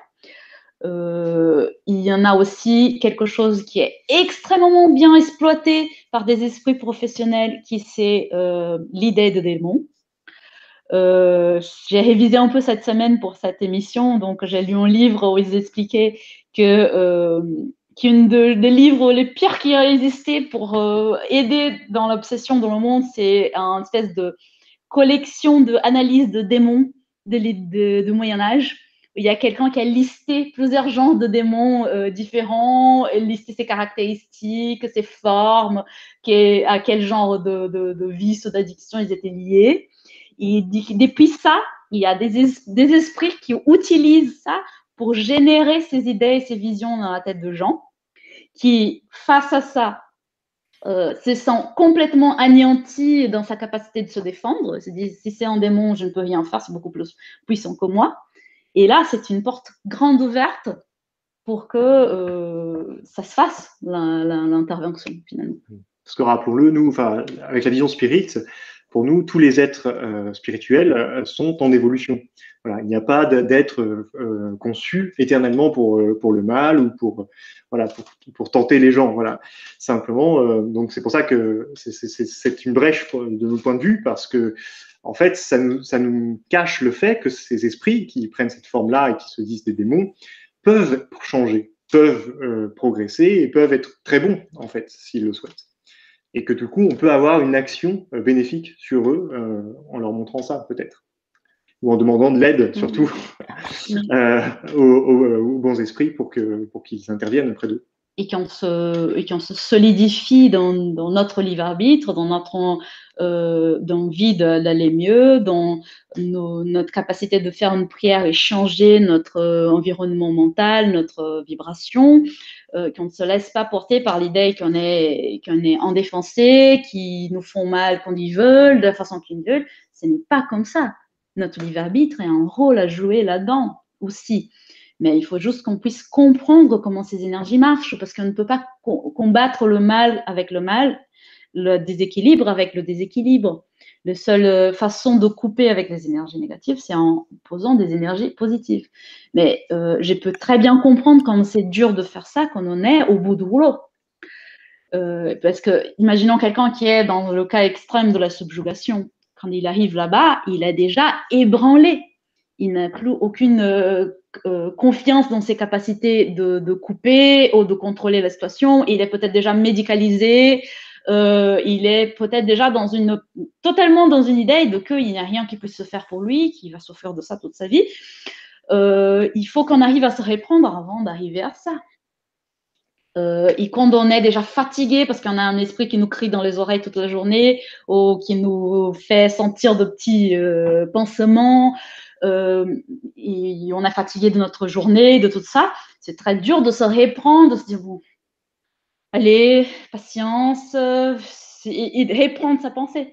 Il y en a aussi quelque chose qui est extrêmement bien exploité par des esprits professionnels, qui c'est l'idée de démon. J'ai révisé un peu cette semaine pour cette émission, donc j'ai lu un livre où ils expliquaient que qu'une des livres les pires qui a existé pour aider dans l'obsession dans le monde, c'est une espèce de collection d'analyses de démons de Moyen-Âge. Il y a quelqu'un qui a listé plusieurs genres de démons différents, listé ses caractéristiques, ses formes, à quel genre de vice ou d'addiction ils étaient liés. Et depuis ça, il y a des esprits qui utilisent ça pour générer ces idées et ces visions dans la tête de gens qui, face à ça, se sent complètement anéanti dans sa capacité de se défendre. Se dit, si c'est un démon, je ne peux rien faire, c'est beaucoup plus puissant que moi. Et là, c'est une porte grande ouverte pour que ça se fasse, l'intervention, finalement. Parce que rappelons-le, nous, avec la vision spirit, pour nous, tous les êtres spirituels sont en évolution. Voilà, il n'y a pas d'être conçu éternellement pour le mal ou pour tenter les gens. Voilà, simplement. Donc c'est pour ça que c'est une brèche de nos points de vue, parce que en fait, ça nous cache le fait que ces esprits qui prennent cette forme-là et qui se disent des démons peuvent changer, peuvent progresser et peuvent être très bons en fait s'ils le souhaitent. Et que du coup, on peut avoir une action bénéfique sur eux en leur montrant ça, peut-être. Ou en demandant de l'aide, surtout, aux bons esprits pour qu'ils interviennent auprès d'eux. Et qu'on se solidifie dans notre libre arbitre, dans notre envie d'aller mieux, dans notre capacité de faire une prière et changer notre environnement mental, notre vibration, qu'on ne se laisse pas porter par l'idée qu'on est indéfensé, qui nous font mal quand ils veulent, de la façon qu'ils veulent. Ce n'est pas comme ça. Notre libre arbitre a un rôle à jouer là-dedans aussi. Mais il faut juste qu'on puisse comprendre comment ces énergies marchent, parce qu'on ne peut pas combattre le mal avec le mal, le déséquilibre avec le déséquilibre. La seule façon de couper avec les énergies négatives, c'est en posant des énergies positives. Mais je peux très bien comprendre quand c'est dur de faire ça, quand on est au bout du rouleau. Parce que, imaginons quelqu'un qui est dans le cas extrême de la subjugation. Quand il arrive là-bas, il a déjà ébranlé. Il n'a plus aucune confiance dans ses capacités de couper ou de contrôler la situation. Il est peut-être déjà médicalisé. Il est peut-être déjà totalement dans une idée de qu'il n'y a rien qui puisse se faire pour lui, qu'il va souffrir de ça toute sa vie. il faut qu'on arrive à se reprendre avant d'arriver à ça. Et quand on est déjà fatigué parce qu'on a un esprit qui nous crie dans les oreilles toute la journée ou qui nous fait sentir de petits pansements, et on est fatigué de notre journée, de tout ça, c'est très dur de se reprendre, de se dire bon, allez, patience, et de reprendre sa pensée.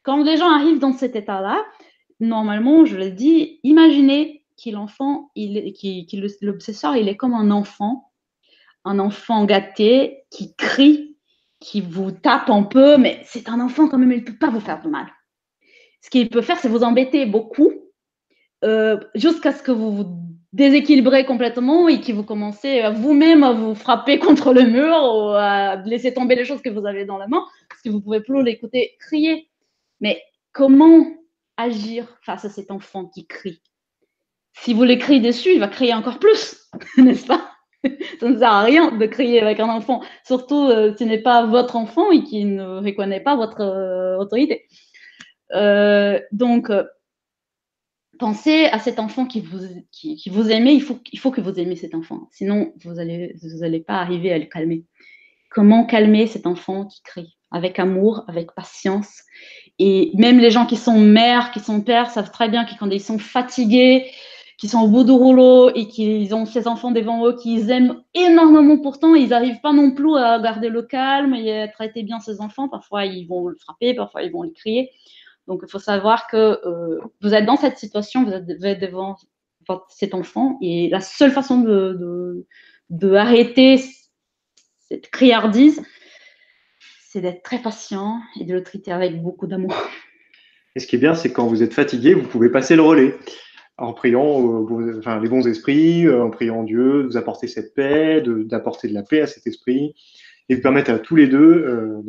Quand les gens arrivent dans cet état-là, normalement, je le dis, imaginez que l'enfant, l'obsesseur, il est comme un enfant gâté qui crie, qui vous tape un peu, mais c'est un enfant quand même, il ne peut pas vous faire de mal. Ce qu'il peut faire, c'est vous embêter beaucoup, jusqu'à ce que vous vous déséquilibrez complètement et que vous commencez vous-même à vous frapper contre le mur ou à laisser tomber les choses que vous avez dans la main, parce que vous ne pouvez plus l'écouter crier. Mais comment agir face à cet enfant qui crie? Si vous le criez dessus, il va crier encore plus, n'est-ce pas? Ça ne sert à rien de crier avec un enfant, surtout ce n'est pas votre enfant et qui ne reconnaît pas votre autorité. Donc, pensez à cet enfant qui vous aimez, il faut que vous aimiez cet enfant, sinon vous allez pas arriver à le calmer. Comment calmer cet enfant qui crie? Avec amour, avec patience. Et même les gens qui sont mères, qui sont pères, savent très bien que quand ils sont fatigués, qui sont au bout du rouleau et qu'ils ont ces enfants devant eux qu'ils aiment énormément pourtant, ils n'arrivent pas non plus à garder le calme et à traiter bien ces enfants. Parfois, ils vont le frapper, parfois, ils vont le crier. Donc, il faut savoir que vous êtes dans cette situation, vous êtes devant cet enfant et la seule façon de arrêter cette criardise, c'est d'être très patient et de le traiter avec beaucoup d'amour. Et ce qui est bien, c'est que quand vous êtes fatigué, vous pouvez passer le relais en priant les bons esprits, en priant Dieu de vous apporter cette paix, d'apporter de la paix à cet esprit et de permettre à tous les deux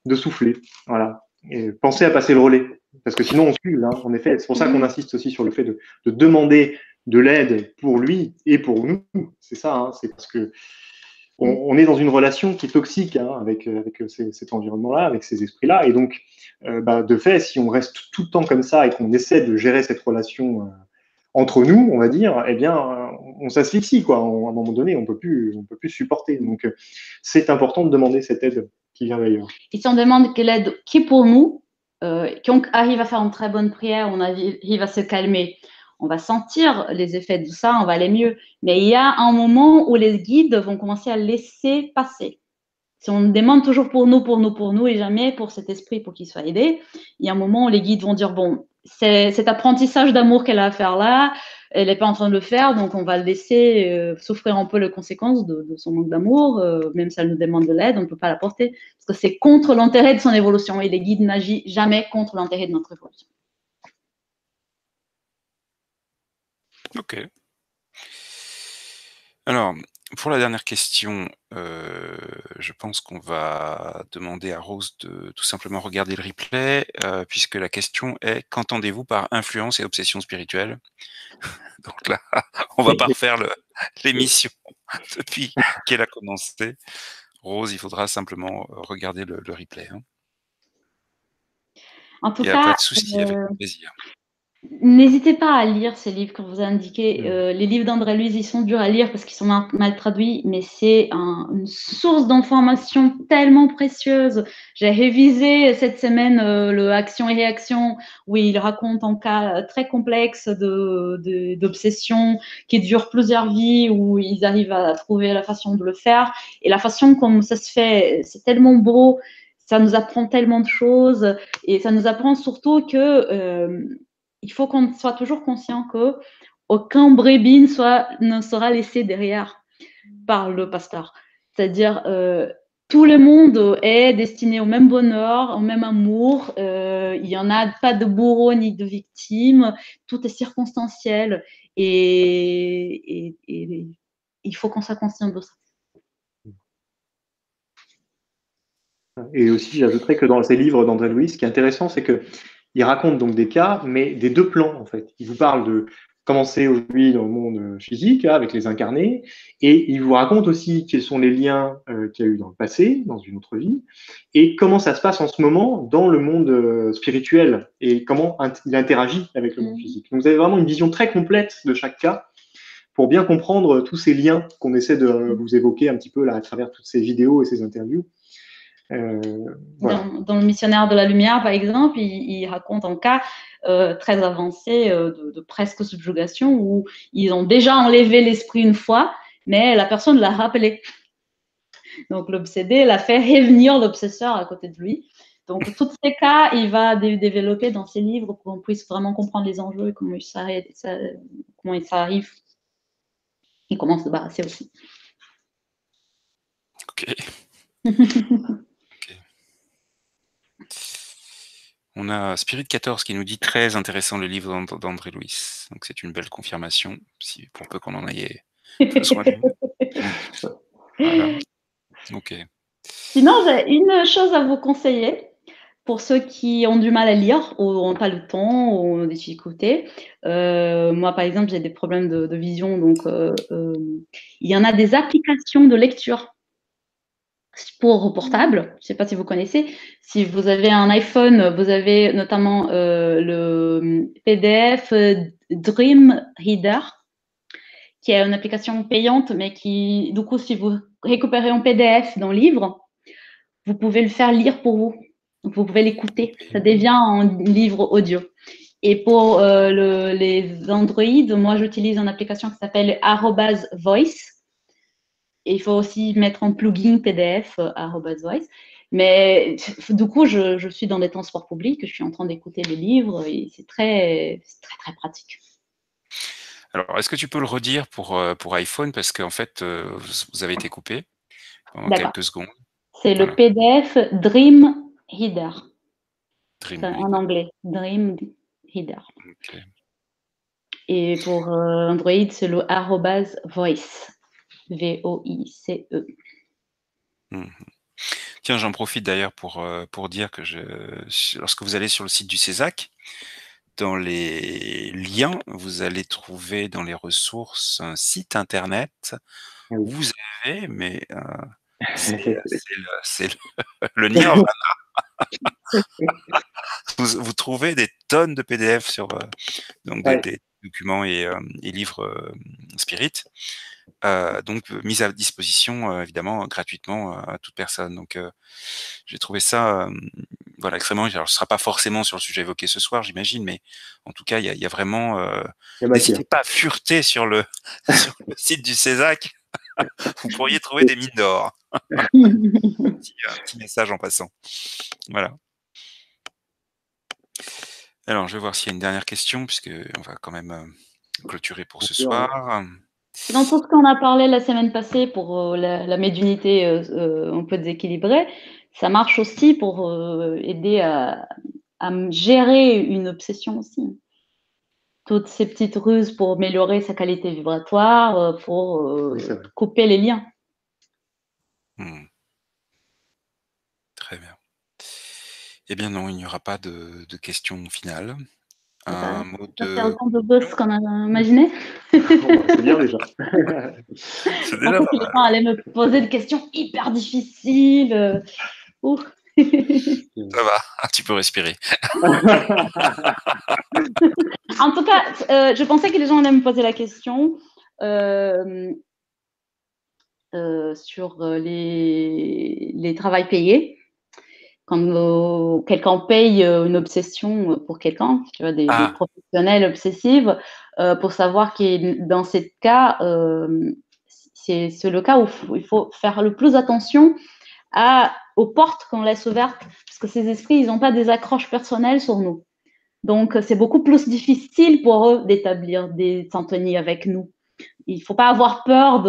de souffler. Voilà. Et pensez à passer le relais, parce que sinon on se cule, hein, en effet. C'est pour ça qu'on insiste aussi sur le fait de demander de l'aide pour lui et pour nous. C'est ça, hein, c'est parce que on est dans une relation qui est toxique, hein, avec cet environnement-là, avec ces esprits-là. Et donc, de fait, si on reste tout le temps comme ça et qu'on essaie de gérer cette relation entre nous, on va dire, eh bien, on s'asphyxie, quoi. À un moment donné, on peut plus supporter. Donc, c'est important de demander cette aide qui vient d'ailleurs. Et si on demande quelle aide qui est pour nous, qu'on arrive à faire une très bonne prière, on arrive à se calmer, on va sentir les effets de ça, on va aller mieux. Mais il y a un moment où les guides vont commencer à laisser passer. Si on demande toujours pour nous et jamais pour cet esprit pour qu'il soit aidé, il y a un moment où les guides vont dire bon, c'est cet apprentissage d'amour qu'elle a à faire là, elle n'est pas en train de le faire, donc on va le laisser souffrir un peu les conséquences de son manque d'amour, même si elle nous demande de l'aide, on ne peut pas l'apporter, parce que c'est contre l'intérêt de son évolution, et les guides n'agissent jamais contre l'intérêt de notre évolution. Ok. Alors, pour la dernière question, je pense qu'on va demander à Rose de tout simplement regarder le replay, puisque la question est: qu'entendez-vous par influence et obsession spirituelle? Donc là, on va pas refaire l'émission depuis qu'elle a commencé. Rose, il faudra simplement regarder le replay. Hein. En tout Il n'y a cas, pas de souci, avec plaisir. n'hésitez pas à lire ces livres que vous indiquez. Les livres d'André Luiz, ils sont durs à lire parce qu'ils sont mal traduits, mais c'est une source d'information tellement précieuse. J'ai révisé cette semaine le Action et Réaction, où il raconte un cas très complexe d'obsession qui dure plusieurs vies, où ils arrivent à trouver la façon de le faire. Et la façon comme ça se fait, c'est tellement beau, ça nous apprend tellement de choses, et ça nous apprend surtout que il faut qu'on soit toujours conscient qu'aucun brebis ne sera laissé derrière par le pasteur. C'est-à-dire, tout le monde est destiné au même bonheur, au même amour. Il n'y en a pas de bourreau ni de victime. Tout est circonstanciel. Et il faut qu'on soit conscient de ça. Et aussi, j'ajouterais que dans ces livres d'André Luiz, ce qui est intéressant, c'est qu'il raconte donc des cas, mais des deux plans, en fait. Il vous parle commencé aujourd'hui dans le monde physique, là, avec les incarnés, et il vous raconte aussi quels sont les liens qu'il y a eu dans le passé, dans une autre vie, et comment ça se passe en ce moment dans le monde spirituel, et comment il interagit avec le monde physique. Donc vous avez vraiment une vision très complète de chaque cas, pour bien comprendre tous ces liens qu'on essaie de vous évoquer un petit peu là à travers toutes ces vidéos et ces interviews. Voilà. Dans le Missionnaire de la Lumière, par exemple, il raconte un cas très avancé de presque subjugation où ils ont déjà enlevé l'esprit une fois, mais la personne l'a rappelé. Donc l'obsédé l'a fait revenir l'obsesseur à côté de lui. Donc tous ces cas, il va développer dans ses livres pour qu'on puisse vraiment comprendre les enjeux et comment il s'arrive et comment se débarrasser aussi. Ok. On a Spirit 14 qui nous dit très intéressant le livre d'André Louis. Donc c'est une belle confirmation, pour peu qu'on en ait besoin. Voilà. Ok. Sinon, j'ai une chose à vous conseiller pour ceux qui ont du mal à lire ou n'ont pas le temps ou ont des difficultés. Moi, par exemple, j'ai des problèmes de vision, donc il y en a des applications de lecture pour portable. Je ne sais pas si vous connaissez. Si vous avez un iPhone, vous avez notamment le PDF Dream Reader, qui est une application payante, mais qui, du coup, si vous récupérez un PDF d'un livre, vous pouvez le faire lire pour vous. Donc, vous pouvez l'écouter. Ça devient un livre audio. Et pour les Android, moi, j'utilise une application qui s'appelle @voice. Et il faut aussi mettre en plugin PDF @voice. Mais du coup, je suis dans des transports publics, je suis en train d'écouter les livres et c'est très, très pratique. Alors, est-ce que tu peux le redire pour iPhone parce qu'en fait, vous avez été coupé pendant quelques secondes. C'est le PDF Dream Reader. En anglais, Dream Reader. Okay. Et pour Android, c'est le @voice. V-O-I-C-E. Tiens, j'en profite d'ailleurs pour dire que lorsque vous allez sur le site du CESAC, dans les liens, vous allez trouver dans les ressources un site internet où vous avez, mais c'est le Nirvana. Vous trouvez des tonnes de PDF sur donc des documents et livres Spirit, donc mis à disposition évidemment gratuitement à toute personne. Donc j'ai trouvé ça voilà extrêmement. Alors ce sera pas forcément sur le sujet évoqué ce soir, j'imagine, mais en tout cas il y a vraiment. N'hésitez pas à fureter sur le site du CESAC. Vous pourriez trouver des mines d'or. Un petit message en passant. Voilà. Alors, je vais voir s'il y a une dernière question, puisqu'on va quand même clôturer pour ce soir. Dans tout ce qu'on a parlé la semaine passée pour la médiumnité un peu déséquilibrée, ça marche aussi pour aider à gérer une obsession aussi. Toutes ces petites ruses pour améliorer sa qualité vibratoire, pour couper les liens. Très bien. Eh bien non, il n'y aura pas de questions finales. Un mot de... C'est autant de buzz qu'on a imaginé. C'est bien déjà. C'est déjà pas mal. Les gens allaient me poser des questions hyper difficiles. Ça va, tu peux respirer. En tout cas, je pensais que les gens allaient me poser la question sur les travails payés. Quand quelqu'un paye une obsession pour quelqu'un, tu vois, des professionnels obsessifs, pour savoir que dans ce cas, c'est le cas où il faut faire le plus attention aux portes qu'on laisse ouvertes, parce que ces esprits, ils n'ont pas des accroches personnelles sur nous. Donc, c'est beaucoup plus difficile pour eux d'établir des syntonies avec nous. Il ne faut pas avoir peur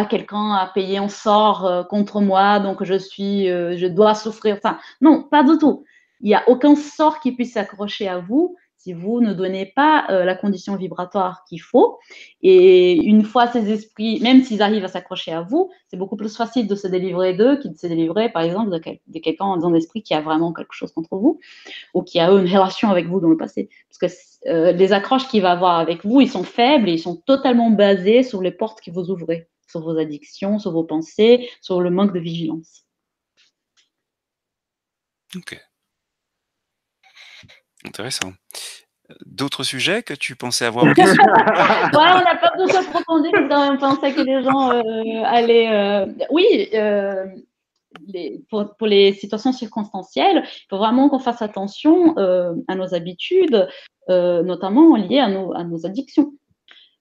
quelqu'un a payé un sort contre moi, donc je dois souffrir. Enfin, non, pas du tout. Il n'y a aucun sort qui puisse s'accrocher à vous si vous ne donnez pas la condition vibratoire qu'il faut. Et une fois ces esprits, même s'ils arrivent à s'accrocher à vous, c'est beaucoup plus facile de se délivrer d'eux qu'il de se délivrer, par exemple, de quelqu'un dans l'esprit qui a vraiment quelque chose contre vous ou qui a eu une relation avec vous dans le passé. Parce que les accroches qu'il va avoir avec vous, ils sont faibles et ils sont totalement basés sur les portes que vous ouvrez, sur vos addictions, sur vos pensées, sur le manque de vigilance. Ok. Intéressant. D'autres sujets que tu pensais avoir en question? Ouais, on n'a pas beaucoup approfondi parce qu'on pensait que les gens allaient. Oui, pour les situations circonstancielles, il faut vraiment qu'on fasse attention à nos habitudes, notamment liées à nos addictions.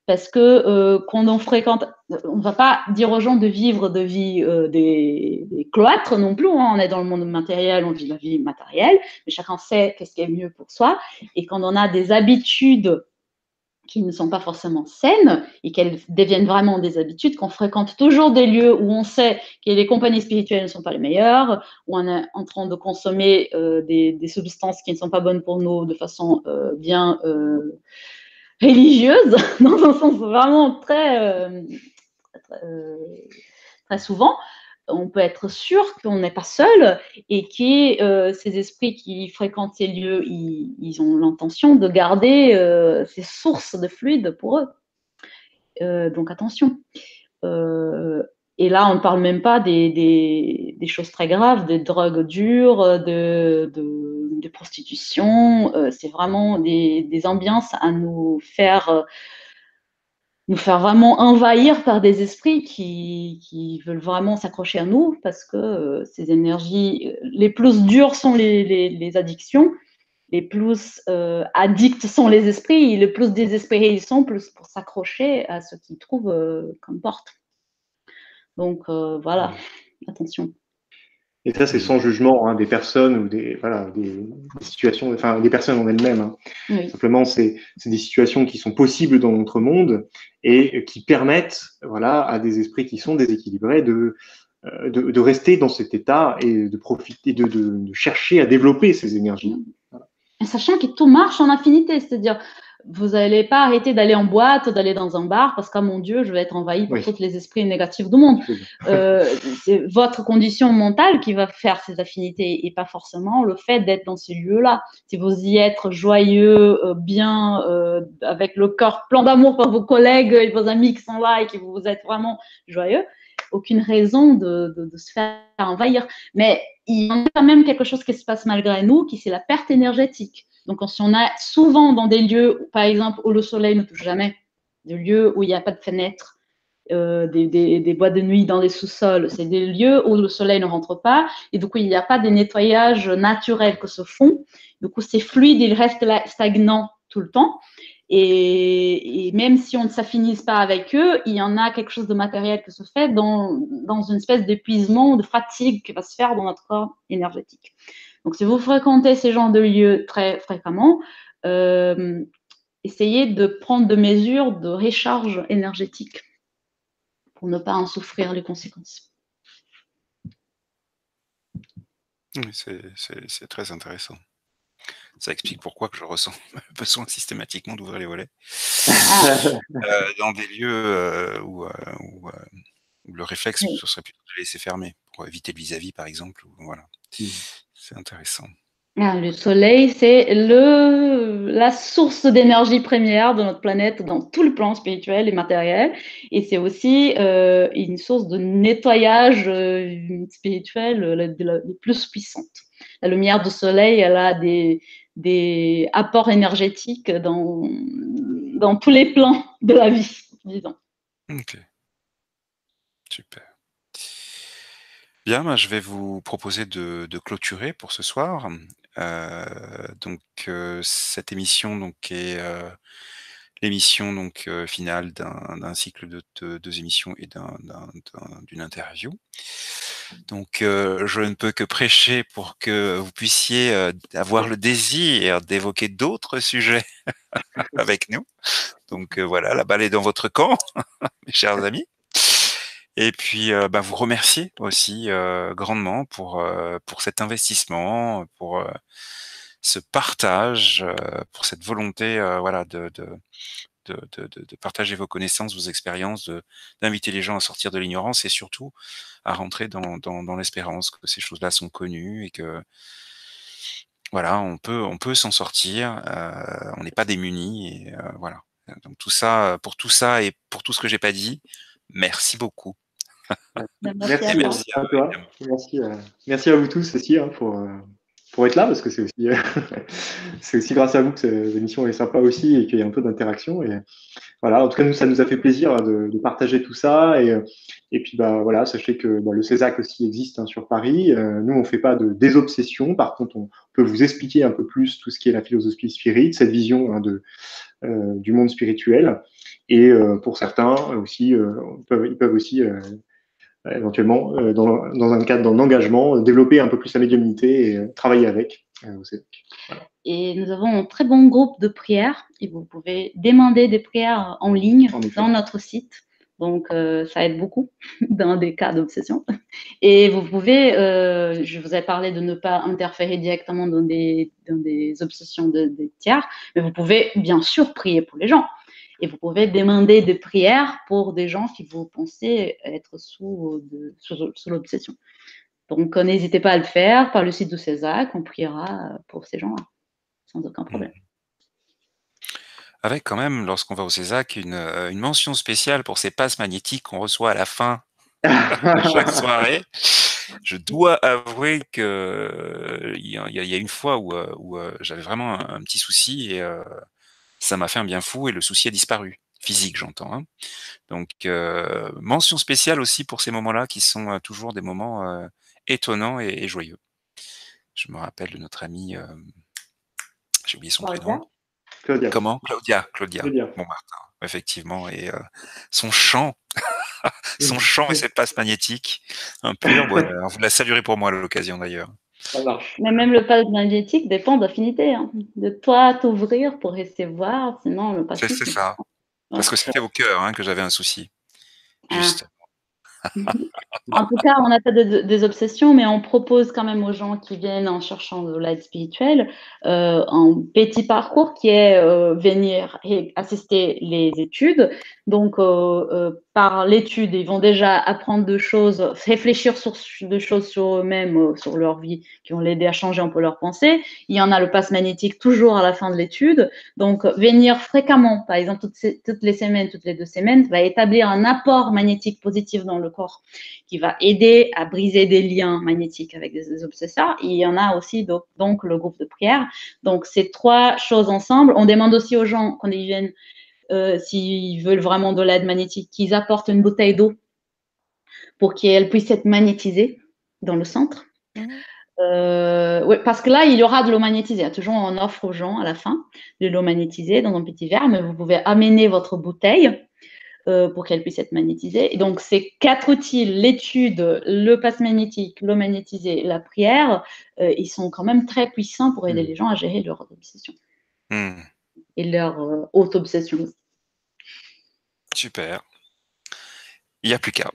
Parce que quand on fréquente, on ne va pas dire aux gens de vivre de vie des cloîtres non plus. Hein. On est dans le monde matériel, on vit la vie matérielle, mais chacun sait qu'est-ce qui est mieux pour soi. Et quand on a des habitudes qui ne sont pas forcément saines et qu'elles deviennent vraiment des habitudes, qu'on fréquente toujours des lieux où on sait que les compagnies spirituelles ne sont pas les meilleures, où on est en train de consommer des substances qui ne sont pas bonnes pour nous de façon bien religieuse, dans un sens vraiment très souvent, on peut être sûr qu'on n'est pas seul et que ces esprits qui fréquentent ces lieux, ils ont l'intention de garder ces sources de fluide pour eux. Donc attention. Et là, on ne parle même pas des choses très graves, des drogues dures, de prostitution. C'est vraiment des ambiances à nous faire vraiment envahir par des esprits qui veulent vraiment s'accrocher à nous parce que ces énergies, les plus dures sont les addictions, les plus addicts sont les esprits, et les plus désespérés ils sont, plus pour s'accrocher à ce qu'ils trouvent comme porte. Donc voilà, attention. Et ça, c'est sans jugement hein, des personnes ou des situations, enfin des personnes en elles-mêmes. Hein. Oui. Simplement, c'est des situations qui sont possibles dans notre monde et qui permettent, voilà, à des esprits qui sont déséquilibrés de rester dans cet état et de profiter, de chercher à développer ces énergies. Voilà. Et sachant que tout marche en infinité, c'est-à-dire vous n'allez pas arrêter d'aller en boîte, d'aller dans un bar, parce que, mon Dieu, je vais être envahi par tous les esprits négatifs du monde. C'est votre condition mentale qui va faire ces affinités et pas forcément le fait d'être dans ces lieux-là. Si vous y êtes joyeux, bien, avec le cœur plein d'amour pour vos collègues et vos amis qui sont là et que vous êtes vraiment joyeux, aucune raison de se faire envahir. Mais il y a quand même quelque chose qui se passe malgré nous, qui c'est la perte énergétique. Donc, si on a souvent dans des lieux, par exemple, où le soleil ne touche jamais, des lieux où il n'y a pas de fenêtres, des boîtes de nuit dans les sous-sols, c'est des lieux où le soleil ne rentre pas, et du coup, il n'y a pas de nettoyage naturel que se font. Du coup, ces fluides, ils restent là, stagnants tout le temps. Et même si on ne s'affinise pas avec eux, il y en a quelque chose de matériel qui se fait dans une espèce d'épuisement, de fatigue qui va se faire dans notre corps énergétique. Donc, si vous fréquentez ces genres de lieux très fréquemment, essayez de prendre des mesures de recharge énergétique pour ne pas en souffrir les conséquences. Oui, c'est très intéressant. Ça explique pourquoi que je ressens besoin systématiquement d'ouvrir les volets dans des lieux où le réflexe, ce serait plutôt de laisser fermer pour éviter le vis-à-vis, par exemple. Voilà. C'est intéressant. Le soleil, c'est la source d'énergie première de notre planète dans tout le plan spirituel et matériel. Et c'est aussi une source de nettoyage spirituel la plus puissante. La lumière du soleil, elle a des apports énergétiques dans tous les plans de la vie, disons. Ok. Super. Bien, je vais vous proposer de clôturer pour ce soir. Donc cette émission donc est l'émission donc finale d'un cycle de 2 émissions et d'une interview. Donc je ne peux que prêcher pour que vous puissiez avoir le désir d'évoquer d'autres sujets avec nous. Donc voilà, la balle est dans votre camp, mes chers amis. Et puis vous remercier aussi grandement pour cet investissement, pour ce partage, pour cette volonté, voilà, de partager vos connaissances, vos expériences, d'inviter les gens à sortir de l'ignorance et surtout à rentrer dans l'espérance que ces choses-là sont connues et que voilà, on peut s'en sortir, on n'est pas démunis et voilà. Donc tout ça, pour tout ça et pour tout ce que j'ai pas dit, merci beaucoup. Merci à Merci Et toi. merci à à vous toi. évidemment. Merci à vous tous aussi hein, pour être là, parce que c'est aussi, c'est aussi grâce à vous que cette émission est sympa aussi et qu'il y a un peu d'interaction. Et voilà, en tout cas, nous, ça nous a fait plaisir hein, de partager tout ça. Et puis, bah, voilà, sachez que bah, le CESAC aussi existe hein, sur Paris. Nous, on fait pas de désobsession. Par contre, on peut vous expliquer un peu plus tout ce qui est la philosophie spirit, cette vision hein, du monde spirituel. Et pour certains aussi, ils peuvent aussi éventuellement, dans un cadre d'engagement, développer un peu plus la médiumnité et travailler avec. Voilà. Et nous avons un très bon groupe de prières et vous pouvez demander des prières en ligne dans notre site. Donc, ça aide beaucoup dans des cas d'obsession. Et vous pouvez, je vous ai parlé de ne pas interférer directement dans des obsessions des tiers, mais vous pouvez bien sûr prier pour les gens. Et vous pouvez demander des prières pour des gens qui vous pensez être sous l'obsession. Donc, n'hésitez pas à le faire par le site de CESAC, on priera pour ces gens-là, sans aucun problème. Avec quand même, lorsqu'on va au CESAC, une mention spéciale pour ces passes magnétiques qu'on reçoit à la fin de chaque soirée. Je dois avouer que il y a une fois où j'avais vraiment un petit souci et ça m'a fait un bien fou et le souci a disparu. Physique, j'entends. Hein. Donc, mention spéciale aussi pour ces moments-là qui sont toujours des moments étonnants et joyeux. Je me rappelle de notre amie, j'ai oublié son prénom. Claudia. Comment? Claudia. Bon, Martin, effectivement. Et son chant, son chant et ses passes magnétiques, un pur bonheur. Vous la saluerez pour moi à l'occasion d'ailleurs. Ça marche. Mais même le pass magnétique dépend d'affinité. Hein. De toi t'ouvrir pour recevoir, sinon le pass. C'est ça. Parce que c'était au cœur hein, que j'avais un souci. Juste. En tout cas, on n'a pas des obsessions, mais on propose quand même aux gens qui viennent en cherchant de l'aide spirituelle un petit parcours qui est venir et assister les études. Donc, par l'étude, ils vont déjà apprendre de choses, réfléchir sur de choses sur eux-mêmes, sur leur vie, qui vont l'aider à changer un peu leur pensée. Il y en a le pass magnétique toujours à la fin de l'étude. Donc, venir fréquemment, par exemple, toutes les semaines, toutes les 2 semaines, va établir un apport magnétique positif dans le corps qui va aider à briser des liens magnétiques avec des obsesseurs. Il y en a aussi donc le groupe de prière. Donc, ces 3 choses ensemble. On demande aussi aux gens, quand ils viennent, s'ils veulent vraiment de l'aide magnétique, qu'ils apportent une bouteille d'eau pour qu'elle puisse être magnétisée dans le centre. Oui, parce que là, il y aura de l'eau magnétisée. Toujours, on offre aux gens à la fin de l'eau magnétisée dans un petit verre, mais vous pouvez amener votre bouteille pour qu'elle puisse être magnétisée. Et donc, ces 4 outils, l'étude, le passe magnétique, l'eau magnétisée, la prière, ils sont quand même très puissants pour aider les gens à gérer leur obsession et leur auto-obsession. Super. Il n'y a plus qu'à.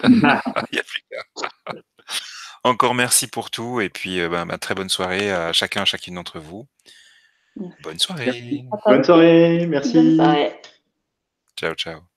Il n'y a plus qu'à. Encore merci pour tout et puis très bonne soirée à chacun, à chacune d'entre vous. Bonne soirée. Bonne soirée, merci. Bonne soirée. Ciao, ciao.